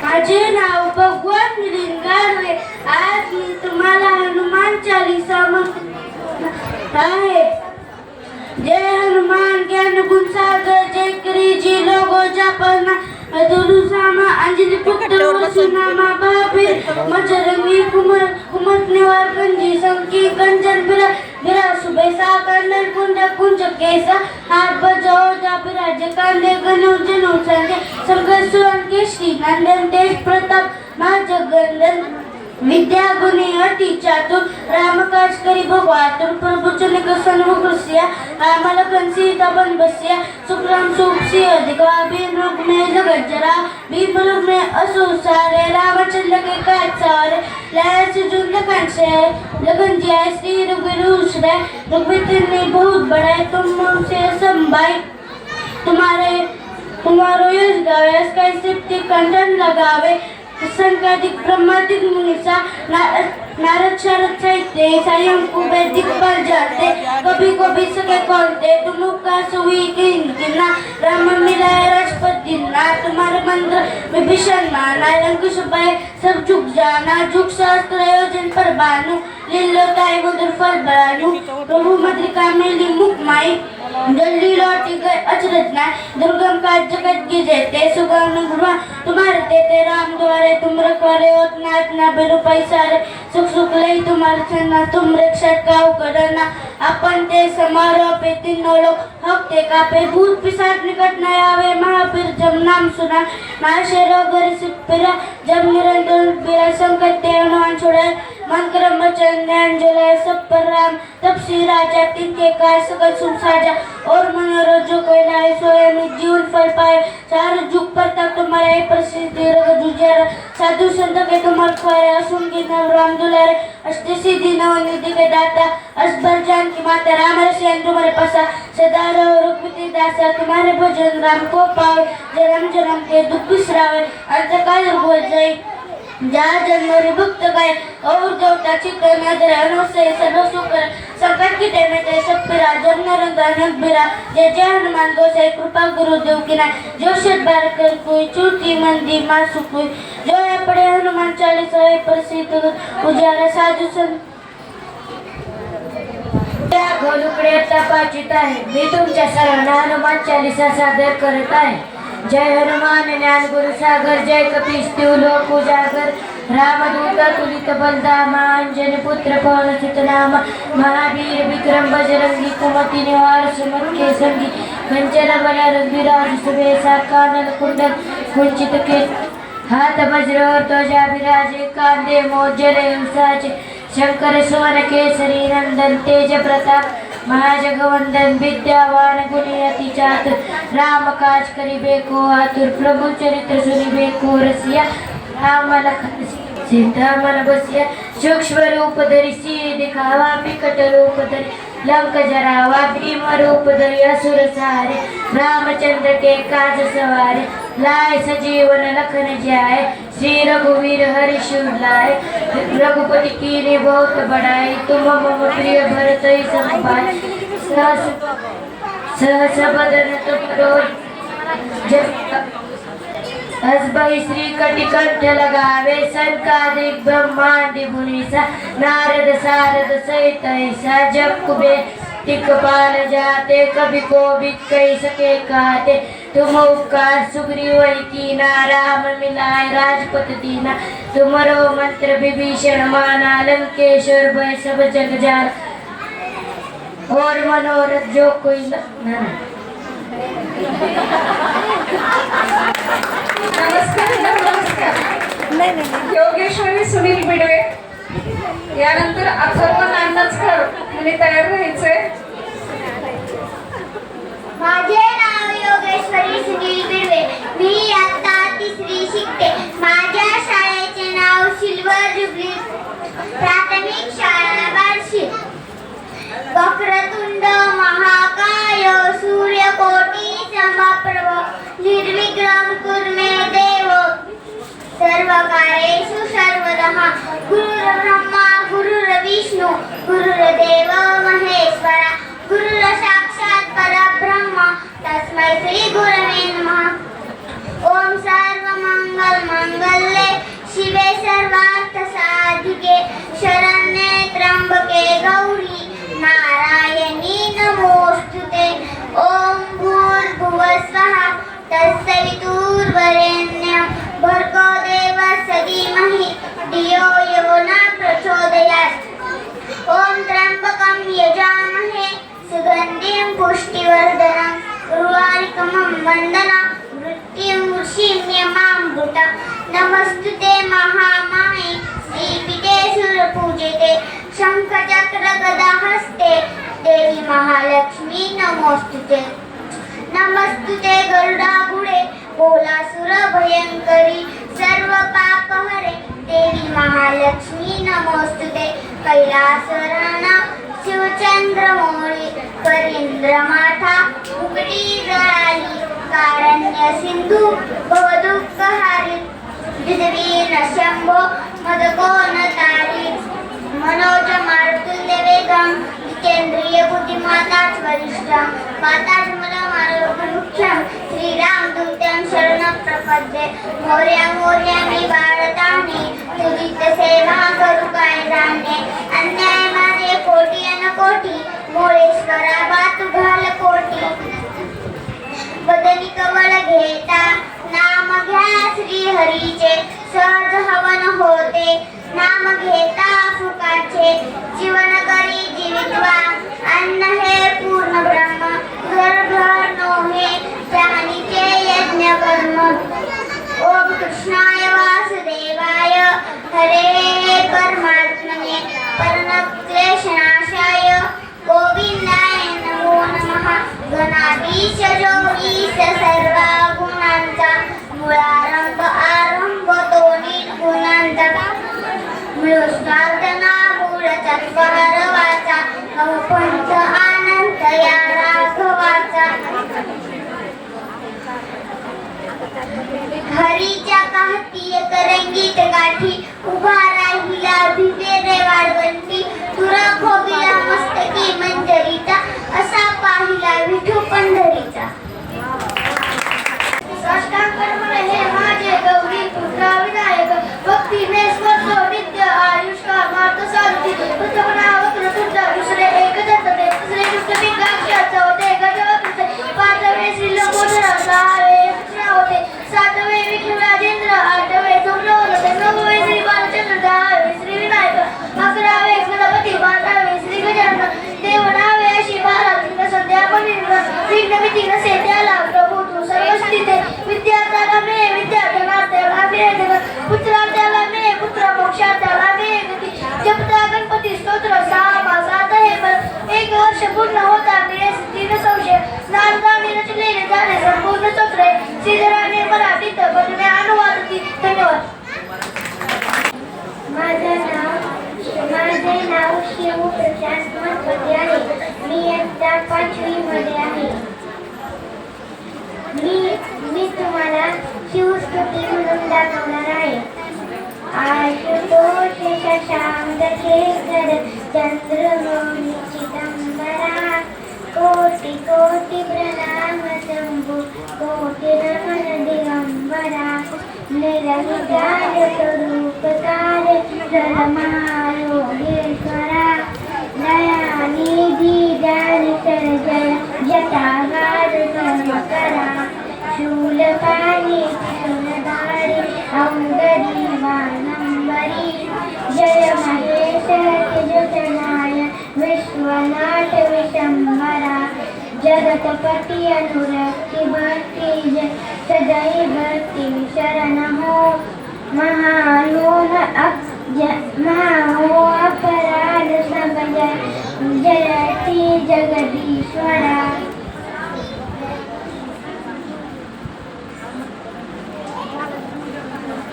माझे नाव भगवान लिंगाडवे. आज मी तुम्हाला हनुमान चालीसा म्हणत आहे. जय हनुमान ज्ञान गुण सागर, जय अंग्रेजी लोगो जापना दुरुसामा अंजलि पुत्र वसुनामा बाबे मजरंगी कुमटने वार गंजी संकी कंजन बिरा बिरा सुबह सा कंदर कुंडा कुंज केसा हाथ बजाओ जा बिराज कांदे गनु जनु संगे संघ सुवन केशरी नंदन तेज प्रताप मा जगंदन विद्या गुणी अति चातुर राम काज करी भगवातुर प्रभु चलिक सन्मुख रसिया रामल कंसीता बन बसिया सुखराम सुखसी अधिका बीन रूप में जगत जरा भीम रूप में असुर सारे रामचंद्र के काज सारे लय से जुन लगन से लगन जिया श्री रघुवीर है रघुवीर ने बहुत बड़ा है तुम मुझसे संभाई तुम्हारो यश गावे इसका सिद्धि कंठन लगावे संकादिक ब्रह्मादिक मुनिसा नारद शरद चैत्य स्वयं कुबेर दिक्पाल जाते कभी कभी सके कौलते तुम का सुई किन्ना राम मिलाए राजपत दिना तुम्हारे मंत्र विभीषण माना लंकुश भय सब झुक जाना झुक शास्त्र योजन पर बानु लीलो ताई मधुर फल बरानु प्रभु मद्रिका मेली मुख माई जल्दी लौटी गए अचरज ना दुर्गम का जगत की जेते सुगम गुरुआ तुम्हारे तेते राम द्वारे तुम रखवारे उतना इतना बेरु पैसा रे सुख सुख ले तुम्हारे चन्ना तुम रक्षा काउ करना अपन ते समारोह पे तीनों लोग हफ्ते का पे भूत पिशाच निकट न आवे महावीर जब नाम सुना महाशेरो घर से पिरा जब निरंतर बिरा संकट ते हनुमान छोड़े मन क्रम वचन ज्ञान जोलाए सब पर राम तब श्री राजा तिनके काय सकल सुन साजा और मनोरथ जो कोई लाए सोए में जीवन फल पाए चार जुग पर तक तुम्हारे प्रसिद्धि रग जुझार साधु संत के तुम्हारे ख्वारे असुन के नाम राम दुलारे अष्ट सिद्धि नवनिधि के दाता असबर जान की माता राम रसियन तुम्हारे पासा सदा रहो रुक्मिणी दासा तुम्हारे भजन राम को पावे जन्म जन्म के दुख बिसरावे अंतकाल हो जाए जा जन्मरी भक्त गाय और देवता चित्तन अधर अनुसे सर्व सुख संकट की टेमे ते सब पिरा जन्म रंग बिरा जय जय हनुमान गोसाई कृपा गुरुदेव की ना जो शत बार कर कोई चूती मंदी मां सुखोई जो पड़े हनुमान चालीसा प्रसिद्ध उजाला साधु संत गोलुकडे तपाचित आहे मी तुमच्या सर्वांना हनुमान चालीसा सादर करत आहे जय हनुमान ज्ञान गुरु सागर जय कपीस लोक उजागर रामदूत तुलित बलधामा अंजनी पुत्र पवन सुत नाम महावीर विक्रम बजरंगी कुमति निवार सुमन संगी कंचन बल विराज सुबेसा कानन कुंडल कुंचित के हाथ वज्र ध्वजा विराजे कांदे मोजरे उसाचे शंकर सुवन केसरी नंदन तेज प्रताप महाजगवंदन विद्यावान गुणी अति चातुर राम काज करिबेको आतुर प्रभु चरित्र सुनिबेको रसिया राम लखन सीता मन बसिया सूक्ष्म रूप धरि सी दिखावा विकट रूप धरि लंक जरावा भीम रूप धरि असुर सहारे रामचंद्र के काज सवारे लाए सजीवन लखन जाए श्री रघुवीर हरि शिव लाए रघुपति कीन्ही बहुत बड़ाई तुम मम प्रिय भरत सम भाई सहस बदन तुम हसबई श्री कटिकंठ लगावे संकादिक ब्रह्मांडि मुनीसा नारद सारद सहित ऐसा जब कुबेर दिक्पाल जाते कभी कोविद कही सके कहते तुम उपकार सुग्रीव कीना राम मिलाए राजपत दीना तुमरो मंत्र विभीषण माना लंकेश्वर भय सब जग जान और मनोरथ जो कोई नमस्कार योगेश्वरी सुनील बिडवे यानंतर अथर्व नांदचकर यांनी तयार व्हायचंय माझे नाव योगेश्वरी सुनील बिर्वे मी आता तिसरी शिकते माझ्या शाळेचे नाव सिल्वर जुबली प्राथमिक शाळा बार्शी वक्रतुंड महाकाय सूर्यकोटी समप्रभ निर्विघ्नं कुर्मे देव सर्वकार्येषु सर्वदा गुरुर्ब्रह्मा गुरुर्विष्णु गुरुर्देव महेश्वरा गुरुर् साक्षात् परब्रह्म तस्मै श्री गुरवे नमः ओम सर्वमंगल मंगल्ये शिवे सर्वार्थ साधिके शरण्ये त्र्यंबके गौरी नारायणी नमोस्तुते ओम भूर्भुवः स्वहा तत्सवितुर्वरेण्यं भर्गो देवस्य धीमहि धियो यो न प्रचोदयात् ॐ त्र्यम्बकं यजामहे सुगन्धिं पुष्टिवर्धनम् उर्वारुकमं वन्दना मृत्युर्षिम्यमामृता नमस्तुते महामाये श्रीपीठे सुरपूजिते शङ्खचक्रगदाहस्ते देवी महालक्ष्मी नमोस्तुते नमस्तुते गरुडागुडे भोलासुर भयंकरी सर्व पापहरे देवी महालक्ष्मी नमोस्तुते कैलासराणा शिवचंद्रमौळी परींद्रमाथा उकटी जळाली कारण्य सिंधू भवदुःखहारी विधवीर शंभो मदको न तारी मनोज मारुतुल्य वेगम जितेंद्रिय बुद्धिमताच वरिष्ठम माताच मला मुख्यम श्रीराम दूतं शरणं प्रपद्ये मोर्या मोर्या मी बाळताने तुझीच सेवा करू काय जाणे अन्याय मारे कोटी अनकोटी मोळेश्वरा बातू घाल कोटी बदली कवळ घेता नाम घ्या श्री हरीचे सहज हवन होते नाम घेता फुकाचे जीवन करी जीवित्वा अन्न हे पूर्ण ब्रह्म घर घर नोहे प्राणीचे यज्ञ कर्म ओम कृष्णाय वासुदेवाय हरे परमात्मने परमक्लेशनाशाय गोविंदाय नमो नमः गणाधीश जोगीश सर्व गुणांचा मुळारंभ आरंभ तो निर्गुणांचा मृष्टार्दना मूळ चत्वारवाचा नवपंथ आनंद या राघवाचा हरीच्या काहती करंगीत गाठी उभा राहिला भिवेरे वाळवंटी तुरा खोबिला मस्तकी मंजरीचा असा पाहिला विठू पंढरीचा साष्टांग कर्मणे हे माझे गौरी पुत्रा विनायक भक्तीने स्वर्ग नित्य आयुष्का मार्ग सारथी प्रथमना वक्र तुझा दुसरे एक दंतते तिसरे दुष्ट पिंगाक्ष चौथे गजवक्र पाचवे श्रीलंबोधर सहावे कृष्णा होते सातवे विष्णू राजेंद्र आठवे सोमनाथ नववे श्री बालचंद्र दहावे श्री विनायक अकरावे गणपती बारावे श्री गजानन देवनावे अशी महाराज संध्या पनिंद्र विघ्न भीती नसे त्याला प्रभू तू सर्व स्थिते विद्यार्थ्याला मे विद्यार्थ्याला मे पुत्रार्थ्याला मे पुत्र मोक्षार्थ्याला मे गती जपता गणपती स्तोत्र 6 हे बल 1 वर्ष पूर्ण होता मिळे 3 संशय नारदाने रचलेले झाले संपूर्ण स्तोत्रे श्रीधराने मराठीत बनवणे अनुवादती धन्यवाद माझे नाव शिव प्रशांत महत्वाचे आहे मी इयत्ता 5वी मध्ये आहे मी तुम्हाला शिवस्तुती म्हणून दाखवणार आहे आशुतोष शशांकशेखर चंद्रमौळी चिदंबरा कोटि कोटि प्रणाम शंभु कोटि नमन दिगंबरा निरविकार स्वरूपकार जलमहायोगेश्वरा दयानिधि ज्ञानकर जय जटागार करा शूलपाणी शूलधारी औंदरी वानंबरी जय महेश जनाय विश्वनाथ विशंबरा जगतपति अनुरक्ति भक्ति सदैव भक्ति शरण हो महायोन अपराध सब जयति जगदीश्वरा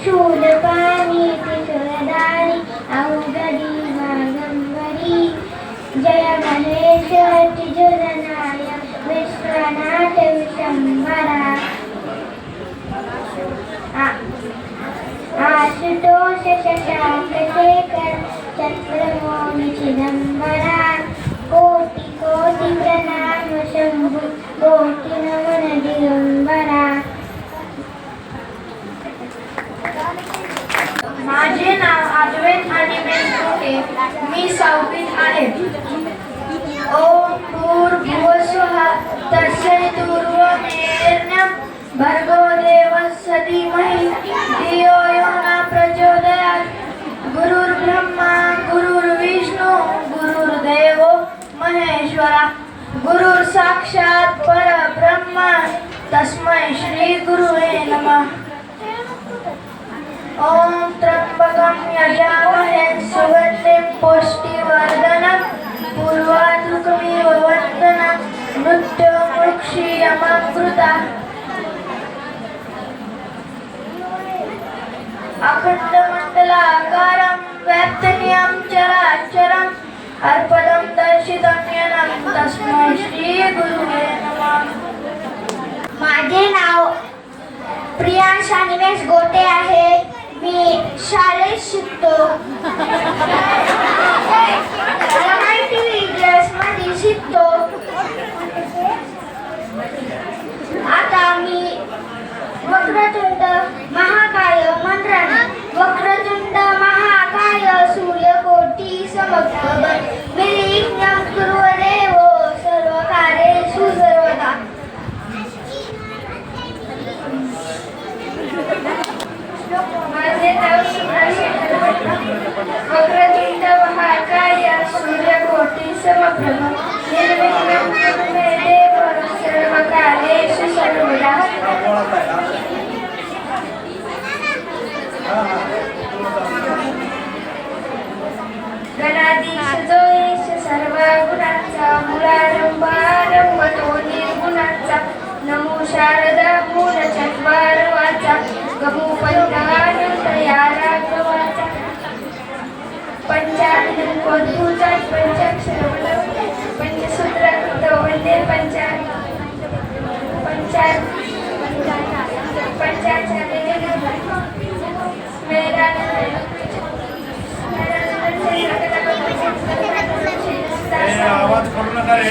शूलपाणी त्रिशूलधारी औदरी वागंबरी जय महेश तिजुरनाय विश्वनाथ विशंबरा आशुतोष शशांकशेखर चंद्रमौळी चिदंबरा कोटि कोटि प्रणाम शंभु कोटि नमन दिगंबरा माझे नाव अद्वैत अनिमेश कोटे मी 6वीत आहे ओम भूर्भुवः स्वः तस्यैतुर्वरेण्यं भर्गो देवस्य धीमहि धियो यो न प्रचोदयात् गुरुर्ब्रह्मा गुरुर्विष्णु गुरुर्देवो महेश्वरा गुरुर् साक्षात् परब्रह्म तस्मै श्री गुरुवे नमः। ओम त्र्यंबकं यजामहे सुगन्धिं पुष्टिवर्धनं पूर्वारुकमिव वन्दनं मृत्युमुक्षीयमामृता अखण्डमण्डलाकारं व्याप्तनियं चराचरम् अर्पदं दर्शितं येनं तस्मै श्री गुरुवे नमः। माझे नाव प्रियांशा निमेश गोटे आहे. मी शाळेत शिकतो. MIT मध्ये शिकतो. आता मी वक्रतुंड महाकाय मंत्राने वक्रतुंड महाकाय सूर्यकोटी समप्रभ निर्विघ्नं कुर्वदेव सर्वकार्येषु सर्वदा. माझे नाव सुभाषेखर भट्ट. वक्रतुंड महाकाय सूर्यकोटी समप्रभ निर्विघ्नं कुर्वदेव सर्वकार्येषु सर्वदा. गणाधीश जो येश सर्व गुणांचा मूलारंभ आरंभ तो निर्गुणांचा नमो शारदा मूल चत्वार वाचा गमो पंचानंद या राघवाचा पंचाद्भुता पंचाक्षर पंचसूत्र वंदे आवाज करू नका रे.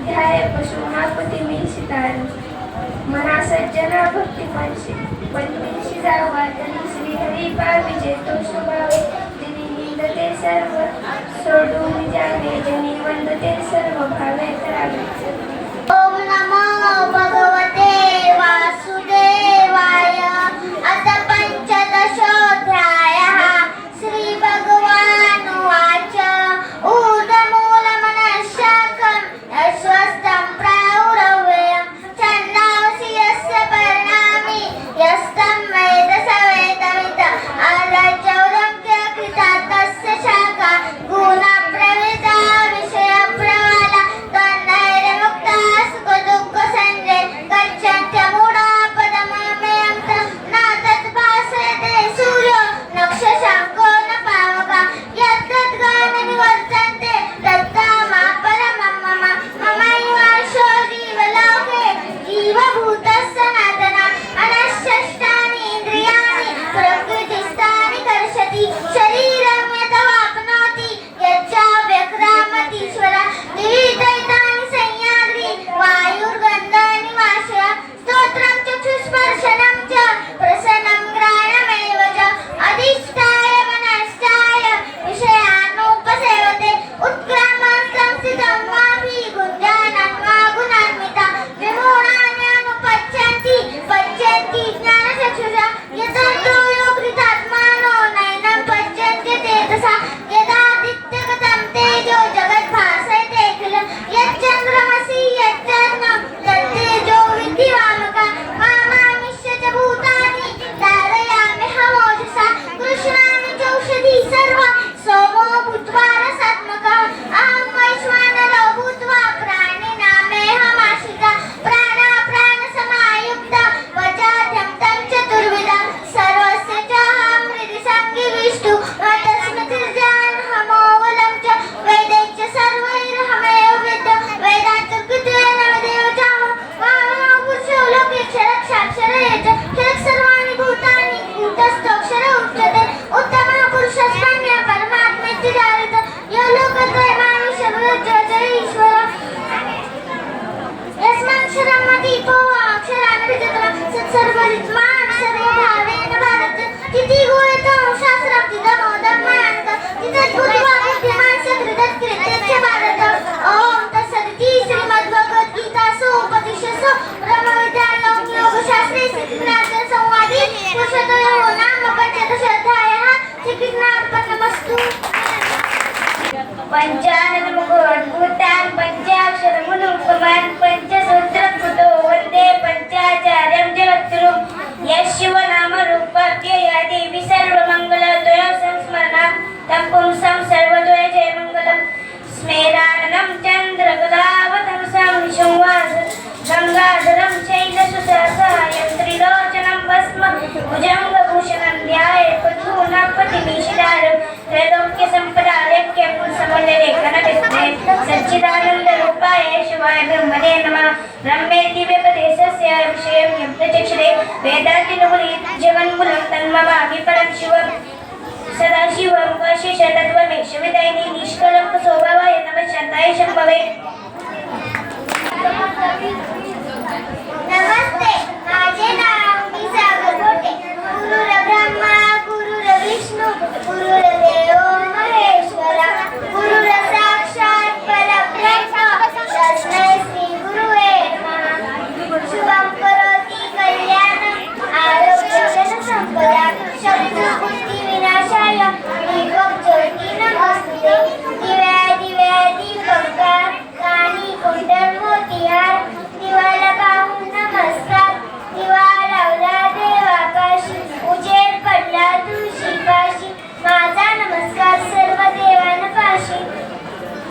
ध्याय पशुनापती मी सितार मना सज्जना भक्ती पंचशी जावा तरी श्री हरी पावी जेतो स्वभावे जिनी निंदते सर्व सोडून जावे जनी वंदते सर्व भावे करावे. ओम नमो भगवते वासुदेवाय. अथ पंचदशोऽध्यायः. श्री भगवानुवाच ऊर्ध्वमूलमनःशाखम् यस्वस्तं प्राहुरव्ययम् छन्दांसि यस्य पर्णानि यस्तं वेद स वेदवित् आदचौरभ्यकृता तस्य शाखा गुणप्रवृता विषयप्रवाला तन्नैर्मुक्ता सुखदुःखसञ्जय गच्छन्त्यमूढा पदमव्ययं तं तं पुंसं सर्वद्वैजे मङ्गलं स्मेराननं चन्द्रकलावतंसं गंगाधरं शैलसुसहसायं त्रिलोचनं भस्मभुजङ्गभूषणं ध्यायेत् पशूनापतिमीशिदारं त्रैलोक्यसम्पदालेख्यं पुंसमण्डले कनकस्मे सच्चिदानन्दरूपाय शिवाय ब्रह्मणे नमः ब्रह्मेति व्यपदेशस्य विषयं यं प्रचक्षते वेदान्तिनुगुलीत जगन्मूलं तन्ममामि परं शिवम् सदाशिवं वशिष्ठतत्त्वमेशविदायिनी निष्कलंक स्वभावाय नमः शांताय शंभवे नमस्ते, माझे नाव मी सागर गोटे. गुरुर्ब्रह्मा गुरुर्विष्णू गुरुर्देव महेश्वरा गुरुर साक्षात परब्रह्म तस्मै श्री गुरुवे नमः. शुभं करोति कल्याणं आरोग्यं संपदा शत्रुबुद्धि विनाशाय दीपज्योती नमस्ते. दिव्या दिव्या दीपंकार कानी कुंडल मोतिहार दिवाला पाहून नमस्कार. दिवा लावला देवापाशी उजेड पडला तुळशीपाशी माझा नमस्कार सर्व देवांपाशी.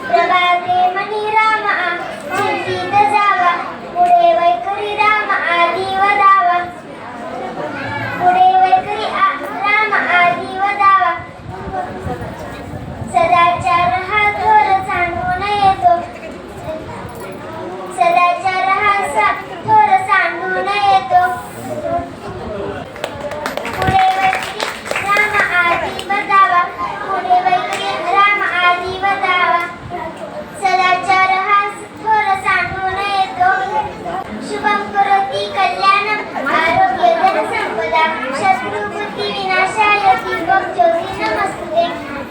प्रभाते मनी राम चिंतित जावा पुढे वैखरी राम आदी वदावा पुढे वैखरी राम आदी वदावा. सदाचार हा थोर सांगून येतो सदाचार हा थोर सांगून येतो पुढे वैखरी राम आदी वदावा पुढे वैखरी राम आदी वदावा. सदाचार हा थोर सांगून येतो. शुभं करोति कल्याणं आरोग्यधन संपदा शत्रुबुद्धि विनाशाय दीपज्योती नमस्ते.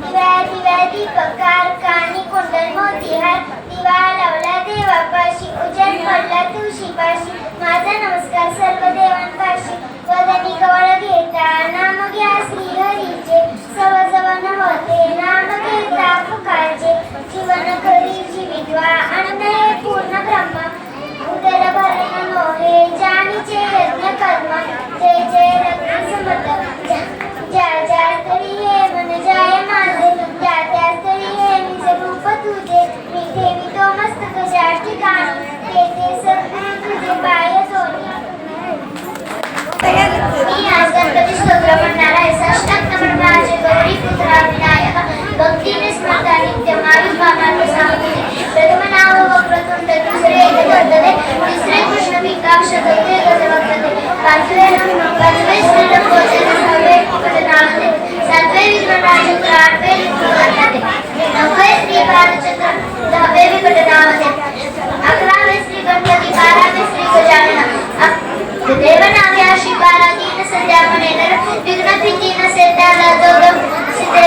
दिव्या दिव्या दीपकार कानी कुंडल मोतिहार दिवा लावला देवापाशी उजेड पडला तुळशीपाशी माझा नमस्कार सर्व देवांपाशी. वदनी कवळ घेता नाम घ्या श्रीहरीचे सवजवन होते नाम घेता पुकारचे. जीवन करी जीवित्वा अन्न हे पूर्ण ब्रह्म उदर भरण मोहे जाणीचे यज्ञ कर्म जय जय रत्न समत ज्या ज्या तरी हे मन जाय माझे त्या त्या तरी हे निज रूप तुझे मी ठेवी तो मस्तक ज्या ठिकाणी ते ते सद्गुरु तुझे पाय दोन्ही. मी आज गणपती स्तोत्र म्हणणार आहे. षष्टक माझे गौरी पुत्रा विनायक भक्तीने स्मृता नित्य माविभामात सावते. प्रथम नाव वक्रतुंड दुसरे एकदंतते तिसरे कृष्ण भिकाक्ष चौथे गजवक्तते पाचवे श्रीलंकोचन सहावे पटनामते सातवे विघ्नराजचंद्र आठवे विघ्नकर्ताते नववे श्री बालचंद्र दहावे विकटनामते अकरावे श्री गणपती बारावे श्री गजानन देवनामे अशी बारा तीन संध्या म्हणे नर विघ्न भीती नसेल त्याला जोग सिद्धे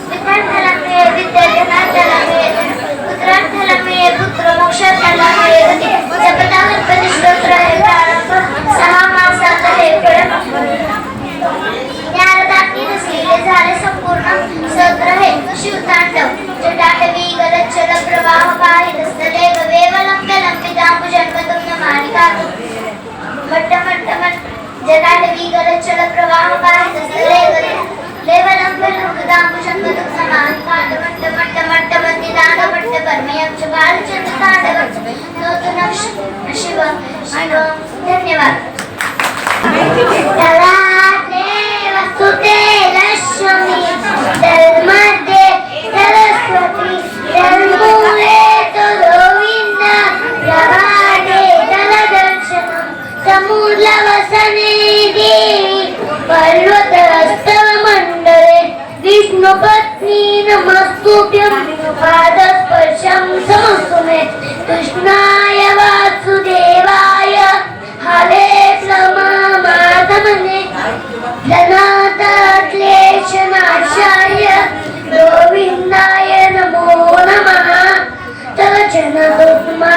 विद्यार्थ्याला मिळे विद्यार्थ्याला मिळे पुत्रार्थाला मिळे पुत्र मोक्षार्थाला मिळे गती. जपता गणपती स्तोत्र हे प्रारंभ 6 मासात हे फळ ज्ञानदाती नसलेले झाले संपूर्ण स्तोत्र हे शिवतांडव जटाटवी गलच्छल प्रवाह पाहितस्थले गवेवलं लंबितांबुजन्मतं नमानिकातु मट्ट मट्ट मट्ट जटाटवी गलच्छल प्रवाह पाहितस्थले लेवलं लंबितांबुजन्मतं नमानिकातु मट्ट मट्ट मट्ट वन्दितांड मट्ट परमेयं च बालचन्द्र तांडवं नूतनं शिव धन्यवाद. वसुते लक्ष्मी धर्मध्ये सरस्वती धर्मूले तो गोविंद प्रभाते जलदर्शनं समूलवसने देवी पर्वतस्तव मंडले विष्णुपत्नी नमस्तुभ्यं पादस्पर्शं समस्तु मे कृष्णाय वासुदेवाय हरे प्लमामाधमने धनाथक्लेशनाशाय गोविन्दाय नमो नमः. तव जनदुग्मा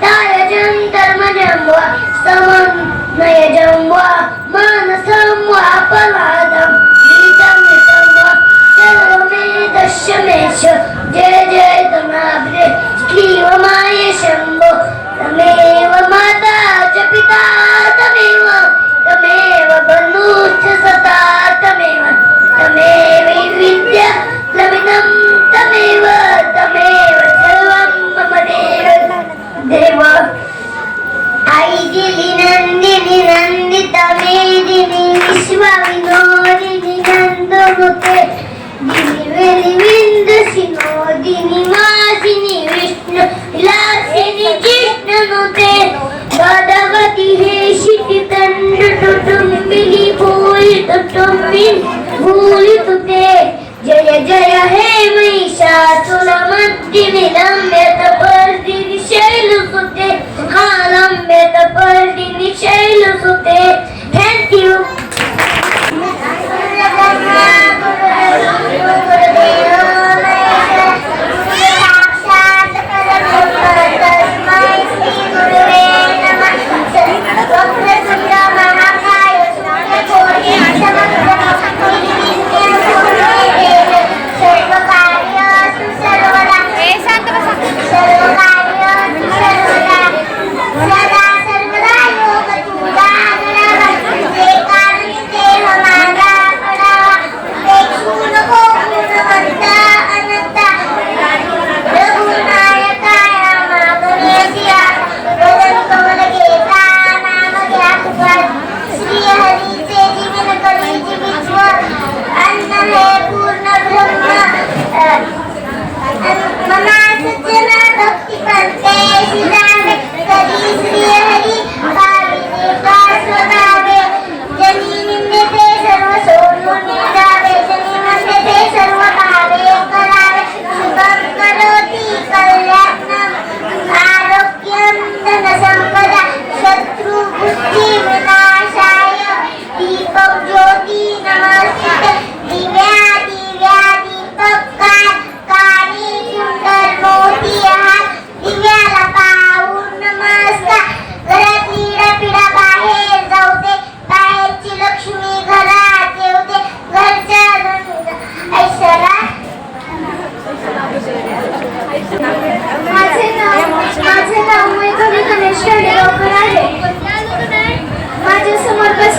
तायजं धर्मजं वा समन्वयजं वा मानसं वा पलादं गीतं वा सर्वमे दशमेश जय जय तमाभ्रे श्रीवमाय शम्भो तमेव माता च पिता तमेव बन्धुश्च सदा तमेव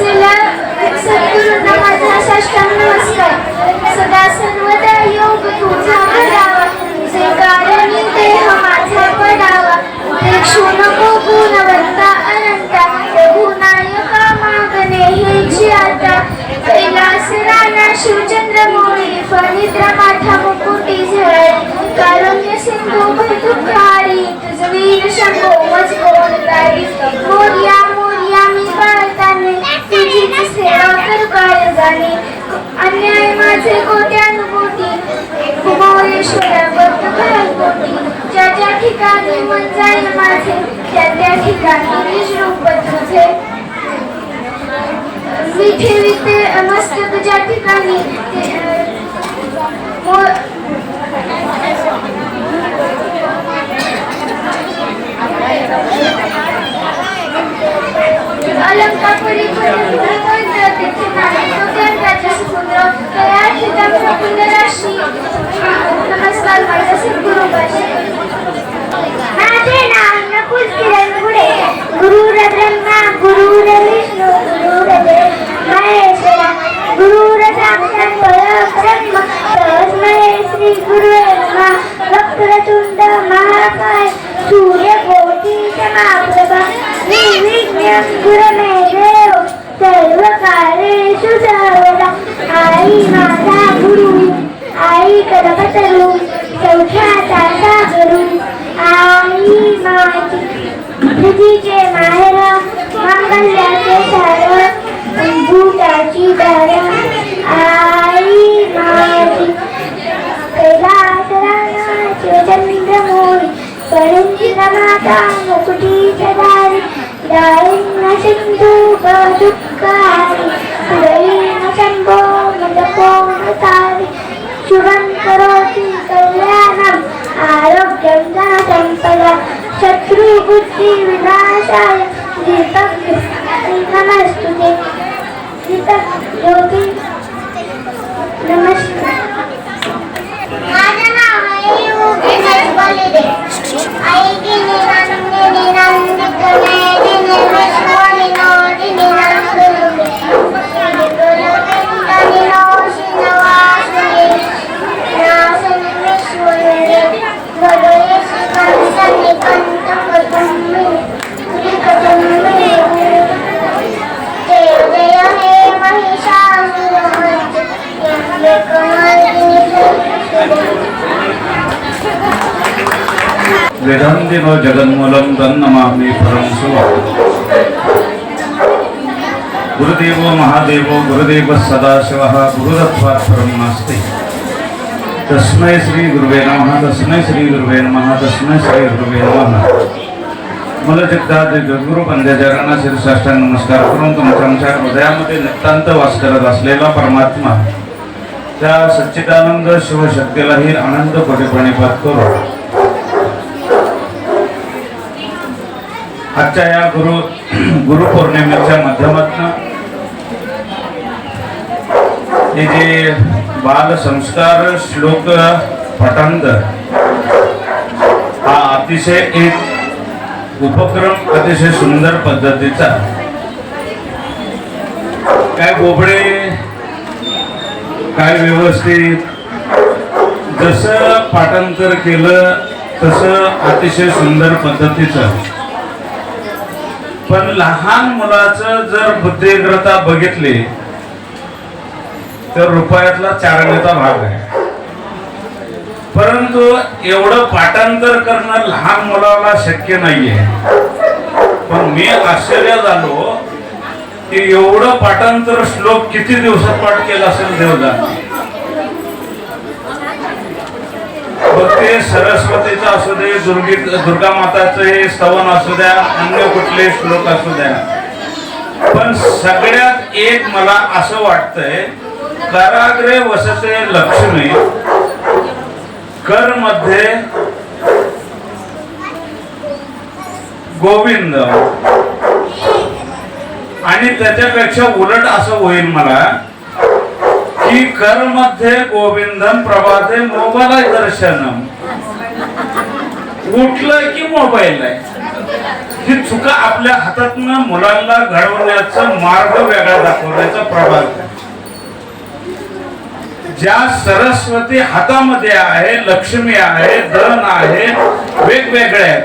असलेल्या सद्गुरूंना माझा साष्टांग नमस्कार. सदा सर्वदा योग तुझा करावा, जे कारणी देह माझा पडावा. देखू नको गुणवंता अनंता, रघुनायका मागणे हेची आता. कैलास राणा शिवचंद्र मोळी, फणिद्र माथा मुकुटी झळे. कारुण्य सिंधू भरतुकारी, तुझ वीर शंभो मज कोण तारी. मोर्या मोर्या मी बाळताने, तुझीच सेवा कर काळजाने. अन्याय माझे कोट्यानुकोटी, कुमारेश्वरा भक्त घरांपोटी. ज्या ज्या ठिकाणी मन जाईल माझे, त्या त्या ठिकाणी निज रूप तुझे. मी ठेविते मस्तक ज्या ठिकाणी, अलंकापुरी तेथे नाही तो गंगाचा समुद्र, त्या ठिकाणी प्रफुल्ल राशी. नमस्कार माझ्या सद्गुरुपाशी. माझे नाव नकुल किरण गुडे. गुरुर ब्रह्मा गुरुर्विष्णू गुरुर्देव महेश्वरा. गुरुर साक्षात् परब्रह्म तस्मै श्री गुरुवे नमः. वक्रतुंड महाकाय सूर्यकोटि समाप्रभा. निर्विघ्नं कुरु मे देव सर्वकार्येषु सर्वदा. आई माझा गुरु, आई कल्पतरू चौथ्याचा सागरू. आई माझी पृथ्वीचे माहेर, मांगल्याचे सार भूताची दार. आई माझी कैलास राणा शिवचंद्र मोळी, फणिंद्र माता मुकुटीच्या दारी. दारिण्य सिंधू दुःखारी, सुरैन शंभो मज कोण तारी. शुभं करोति कल्याणं, आरोग्यं धनसंपदा. शत्रुबुद्धि विनाशाय दीपक नमस्तुते. दीपक ज्योती नमस्कार. माझं नाव आहे योगेश बलिदे. आई गिनी नंदिनी नंदितने, दिनी विश्वनी नोदिनी नंदुरुगे. गोलविंदनी नौशिन वासुगे, नासनि विश्वनुगे. गगयेशि कंसनि कंतकतुम्बि, तुलिकतुम्बि. जय जय हे महिषासुरमर्दिनि, यज्ञकमर्दिनि सुरसुरे. वेदांतिनो जगन्मूलं तन्नमामि परं शिवम्. गुरुदेवो महादेवो गुरुदेवः सदाशिवः, गुरुरत्वात् परं नास्ति. तस्मै श्री गुरुवे नमः. तस्मै श्री गुरुवे नमः. तस्मै श्री गुरुवे नमः. मला जगदादि जगद्गुरु पंद्याचरणांना शिरसाष्टांग नमस्कार करून तुमच्या हृदयामध्ये नितांत वास करत असलेला परमात्मा त्या सच्चिदानंद शिवशक्तीलाही आनंद कोटीप्रणिपात करू. आजच्या या गुरुपौर्णिमेच्या माध्यमातून हे जे बाल संस्कार श्लोक पाठांतर हा अतिशय एक उपक्रम अतिशय सुंदर पद्धतीचा. काय बोबडे काय व्यवस्थित जसं पाठांतर केलं तसं अतिशय सुंदर पद्धतीचं. पण लहान मुलाचं जर बुद्धिग्रता बघितली तर रुपयातला चारण्याचा भाग आहे. परंतु एवढं पाठांतर करणं लहान मुलाला शक्य नाहीये. पण मी आश्चर्य झालो की एवढं पाठांतर श्लोक किती दिवसात पाठ केला असेल देव जाणे. मग ते सरस्वतीचं असू दे, दुर्गा माताचं हे स्तवन असू द्या, अन्य कुठले श्लोक असू द्या. पण सगळ्यात एक मला असं वाटतंय, कराग्रे वसते लक्ष्मी, कर मध्ये गोविंद. आणि त्याच्यापेक्षा उलट असं होईल मला की कर मध्ये गोविंदम प्रभाते मोबाईल दर्शनम. उठलं की मोबाईल आहे. ही चुका आपल्या हातातनं मुलांना घडवण्याचा मार्ग वेगळा दाखवण्याचा प्रभाव आहे. ज्या सरस्वती हातामध्ये आहे, लक्ष्मी आहे, धन आहे, वेगवेगळे आहेत,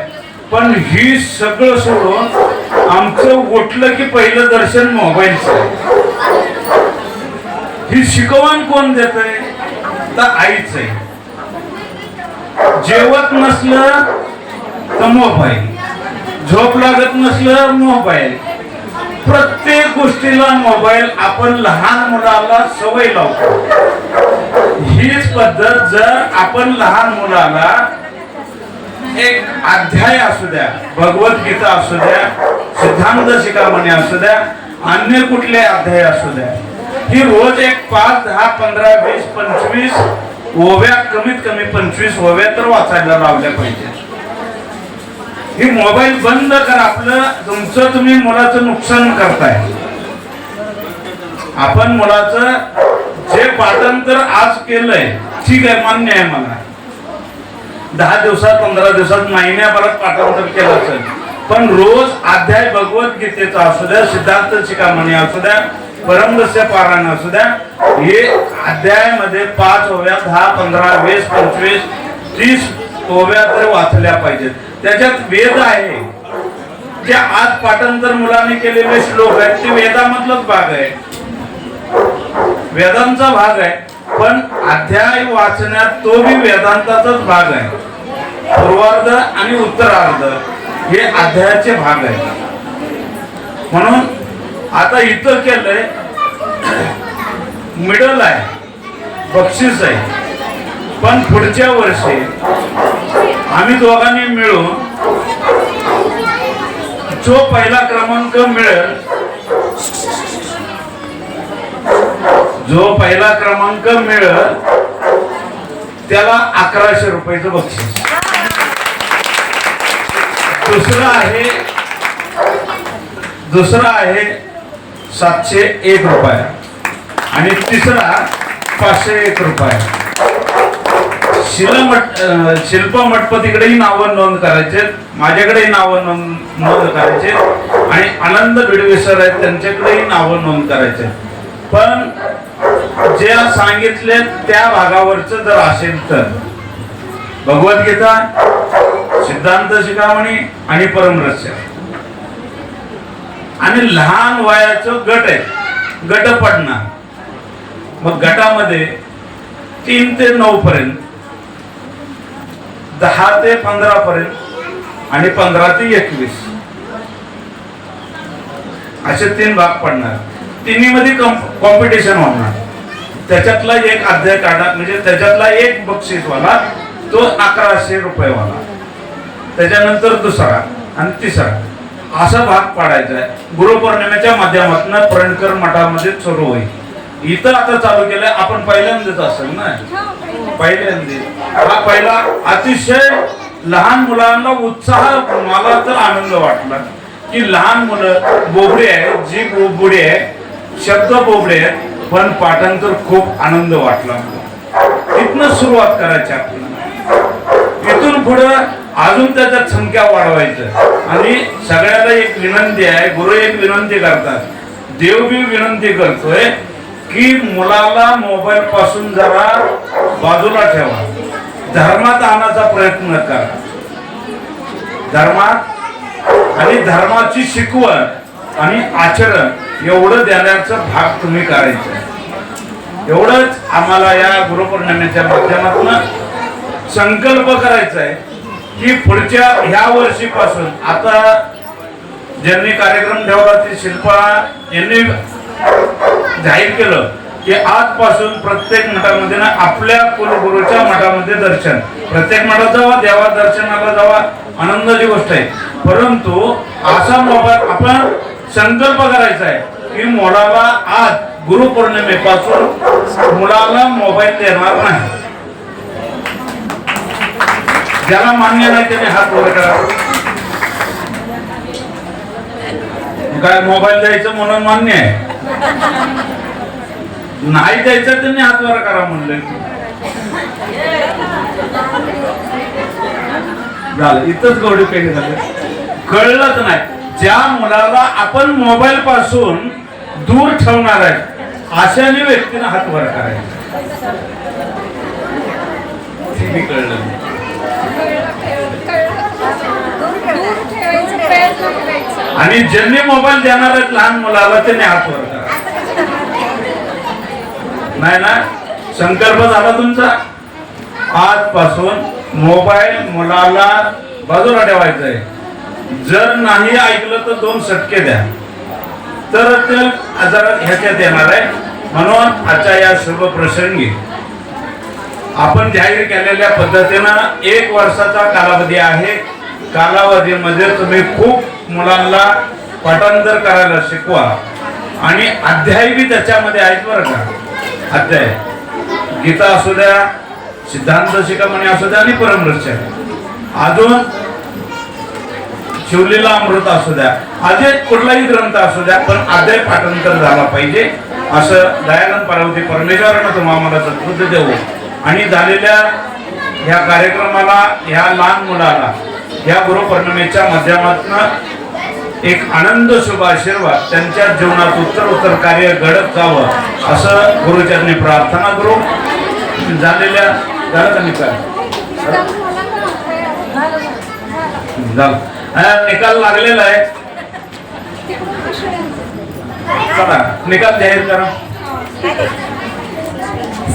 पण ही सगळं सोडून आमचं उठलं की पहिलं दर्शन मोबाईलचं. ही शिकवण कोण देत आहे? तर आईच आहे. जेवत नसलं तर मोबाईल, झोप लागत नसलं मोबाईल, प्रत्येक गोष्टीला मोबाईल. आपण लहान मुलाला सवय लावतो. हीच पद्धत जर आपण लहान मुलाला एक अध्याय असू द्या, भगवद्गीता असू द्या, सिद्धांत शिखामणी असू द्या, अन्य कुठले अध्याय असू द्या, ही रोज एक 5, 10, 15, 20, 25 ओव्या, कमीत कमी 25 ओव्या तर वाचायला लावल्या पाहिजे. ही मोबाईल बंद कर. आपलं तुमचं तुम्ही मुलाचं नुकसान करताय. आपण मुलाचं जे पाठांतर आज केलंय ठीक आहे, मान्य आहे मला. 10 दिवसात, 15 दिवसात, महिन्याभरात पाठांतर केलं असेल, पण रोज अध्याय भगवद्गीतेचा असू द्या, सिद्धांत शिखामणी असू द्या, परमदस्य पारायण असू द्या, हे अध्यायामध्ये 5 ओव्या, 10, 15, 20, 25, 30 ओव्या तर वाचल्या पाहिजेत. त्याच्यात वेद आहे. जे आज पाठांतर मुलांनी केलेले श्लोक आहेत ते वेदामधलाच भाग आहे, वेदांचा भाग आहे. पण अध्याय वाचण्यात तो बी वेदांताचाच भाग आहे. पूर्वार्ध आणि उत्तरार्ध हे अध्यायाचे भाग आहेत. म्हणून आता इथं केलंय, मिडल आहे, बक्षीस आहे. पण पुढच्या वर्षी आम्ही दोघांनी मिळून जो पहिला क्रमांक मिळेल, जो पहिला क्रमांक मिळेल त्याला 1100 रुपयाचं बक्षीस. दुसरा आहे 701 रुपया आणि तिसरा 501 रुपया. शिल्प मठपतीकडेही नावं नोंद करायचे, माझ्याकडेही नावं नोंद करायचे आणि आनंद बिडवे सर आहेत त्यांच्याकडेही नावं नोंद करायचे. पण जे सांगितले त्या भागावरचं जर असेल तर भगवद्गीता, सिद्धांत शिखामणी आणि परमरहस्य आणि लहान वयाचं गट आहे, गट पडणार. मग गटामध्ये 3 ते 9 पर्यंत, 10 ते 15 पर्यंत आणि 15 ते 21 असे 3 भाग पडणार. तिन्ही मध्ये कॉम्पिटिशन होणार. त्याच्यातला एक अध्याय काढा, म्हणजे त्याच्यातला एक बक्षीसवाला तो 1100 रुपयेवाला, त्याच्यानंतर दुसरा आणि तिसरा असा भाग पाडायचा आहे. गुरुपौर्णिमेच्या माध्यमातून परणकर मठामध्ये सुरू होईल. इथं आता चालू केलंय, आपण पहिल्यांदाच असेल ना, पहिल्यांदा. हा पहिला अतिशय लहान मुलांना उत्साह, मला तर आनंद वाटला की लहान मुलं बोबडे आहेत, जी बोबडी आहे, शब्द बोबडे आहेत, पण पाठांतर खूप आनंद वाटला. इथनं सुरुवात करायची आपल्याला. इथून पुढे अजून त्याच्यात संख्या वाढवायचं. आणि सगळ्याला एक विनंती आहे, गुरु एक विनंती करतात, देव बी विनंती करतोय की मुलाला मोबाईल पासून जरा बाजूला ठेवा, धर्मात आणायचा प्रयत्न करा. धर्मात आणि धर्माची शिकवण आणि आचरण एवढं देण्याचा भाग तुम्ही करायचं. एवढंच आम्हाला या गुरुपौर्णिमेच्या माध्यमातून संकल्प करायचा आहे की पुढच्या ह्या वर्षीपासून, आता ज्यांनी कार्यक्रम ठेवला ते शिल्पा यांनी जाहीर केलं की आजपासून प्रत्येक मठामध्ये ना आपल्या कुलगुरूच्या मठामध्ये दर्शन, प्रत्येक मठात जावा, देवा दर्शनाला जावा, आनंदाची गोष्ट आहे. परंतु असा मोबाईल आपण संकल्प करायचा आहे की मुलाला आज गुरुपौर्णिमेपासून मुलाला मोबाईल देणार नाही. ज्याला मान्य नाही त्याने हात वर करा. काय मोबाईल द्यायचं म्हणून मान्य आहे, नाही द्यायचं त्यांनी हात वर करा म्हणलं. झालं, इथंच गौडी पेढी झाले. कळलंच नाही. ज्या मुलाला आपण मोबाईल पासून दूर ठेवणार आहे अशाने व्यक्तीने हात वर करायचा. ते कळलं नाही. आणि ज्यांनी मोबाईल देणार आहेत लहान मुलाला त्यांनी हात वर करा. नाही ना, संकल्प झाला तुमचा. आजपासून मोबाईल मुलाला बाजूला ठेवायचा आहे. जर नाही ऐकलं तर 2 सटके द्या, तर ते जरा ह्याच्यात येणार आहे. म्हणून आजच्या या शुभ प्रसंगी आपण जाहीर केलेल्या पद्धतीनं 1 वर्षाचा कालावधी आहे. कालावधीमध्ये तुम्ही खूप मुलांना पाठांतर करायला शिकवा आणि अध्याय बी त्याच्यामध्ये आहेत बरं का. अध्याय गीता असू द्या, सिद्धांत शिखामणी असू द्या आणि परमरक्षा, अजून शिवलीला अमृत असू द्या, अजून कुठलाही ग्रंथ असू द्या, पण अध्याय पाठांतर झाला पाहिजे असं दयानंद पार्वती परमेश्वरानं तुम्हाला सद्बुद्धी देऊ. आणि झालेल्या ह्या कार्यक्रमाला ह्या लहान मुलाला या गुरुपौर्णिमेच्या माध्यमातून एक आनंद शुभ आशीर्वाद त्यांच्या जीवनात उत्तर कार्य घडत जावं असं गुरुचरणी प्रार्थना करू. झालेल्या झालं का निकाल? झालं. निकाल लागलेला आहे. चला निकाल जाहीर करा.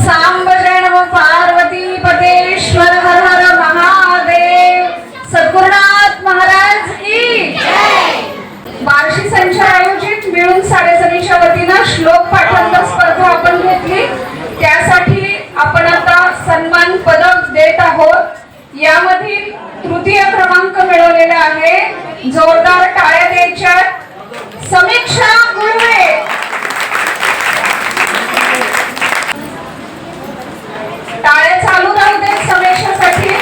सांब जय नमः पार्वती पतेश्वर हर हर महादेव. सद्गुरुनाथ महाराज की बार्शी संच आयोजित मिळून साडेजणीच्या वतीनं श्लोक पाठांतर स्पर्धा आपण घेतली. त्यासाठी आपण आता सन्मान पदक देत आहोत. यामधील तृतीय क्रमांक मिळवलेला आहे. जोरदार टाळ्या द्यायच्या. समीक्षा गुळवे. टाळ्या चालू राहू दे समीक्षेसाठी.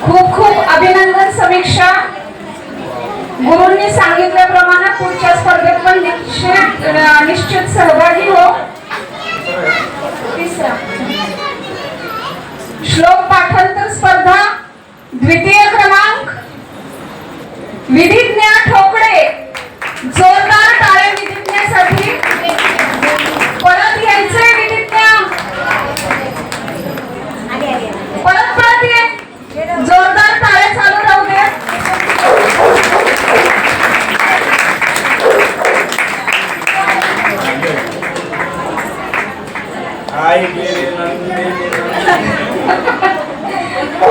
खूप खूप अभिनंदन समीक्षा. गुरूंनी सांगितल्याप्रमाणे पुढच्या स्पर्धेत पण निश्चित सहभागी हो. तिसरा श्लोक पाठांतर स्पर्धा द्वितीय क्रमांक विधिज्ञा ठोकळे. जोरदार टाळ्या विधिज्ञासाठी. परत यायचंय विधिज्ञा. परत ये. जोरदार टाळ्या चालू राहू दे.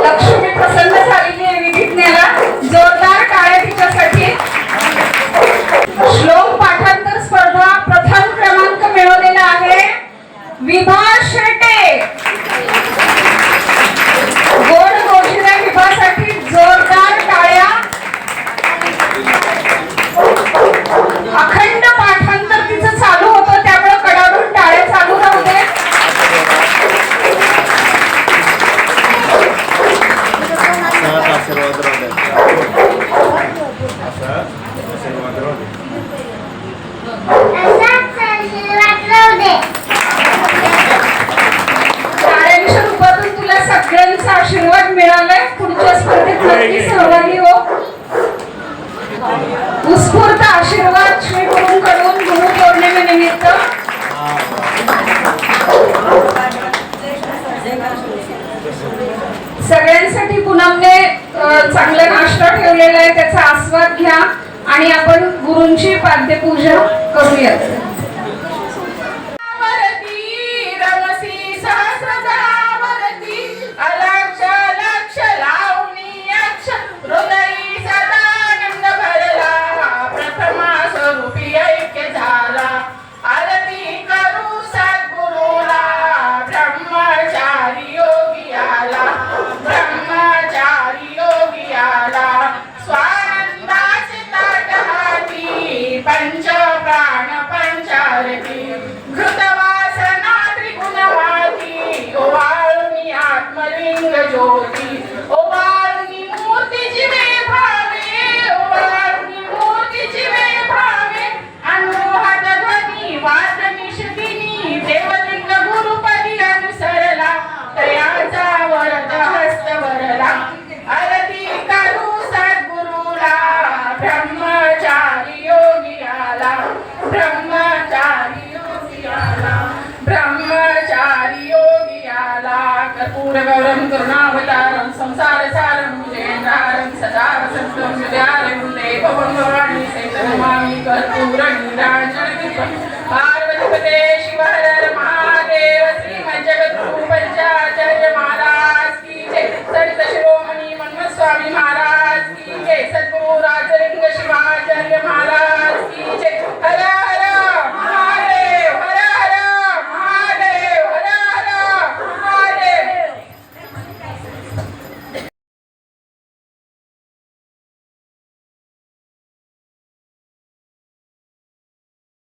लक्ष्मी प्रसन्न झालेली आहे विधिज्ञाला. जोरदार टाळ्या तिच्यासाठी. श्लोक पाठांतर स्पर्धा प्रथम क्रमांक मिळवलेला आहे विभा शेटे. गोड गोशिऱ्या विभासाठी जोरदार टाळ्या. अखंड पाठांतर तिचं चालू होतं त्यामुळे कडाडून टाळ्या चालू राहू दे. टाळ्यांच्या रूपातून तुला सगळ्यांचा आशीर्वाद मिळालाय. पुढच्या स्पर्धेत नक्की सहभागी हो. उत्स्फूर्त आशीर्वाद श्री गुरूंकडून गुरुपौर्णिमेनिमित्त. सगळ्यांसाठी पूनमने चांगला नाश्ता ठेवलेला आहे, त्याचा आस्वाद घ्या आणि आपण गुरूंची पाद्यपूजा करूयात. पंच प्राण पंच गौरं करुणावतारं संसारसारं भुजगेन्द्रहारं सदा वसन्तं हृदयारविन्दे भवं भवानी सहितं नमामि कर्पूरनीराजनं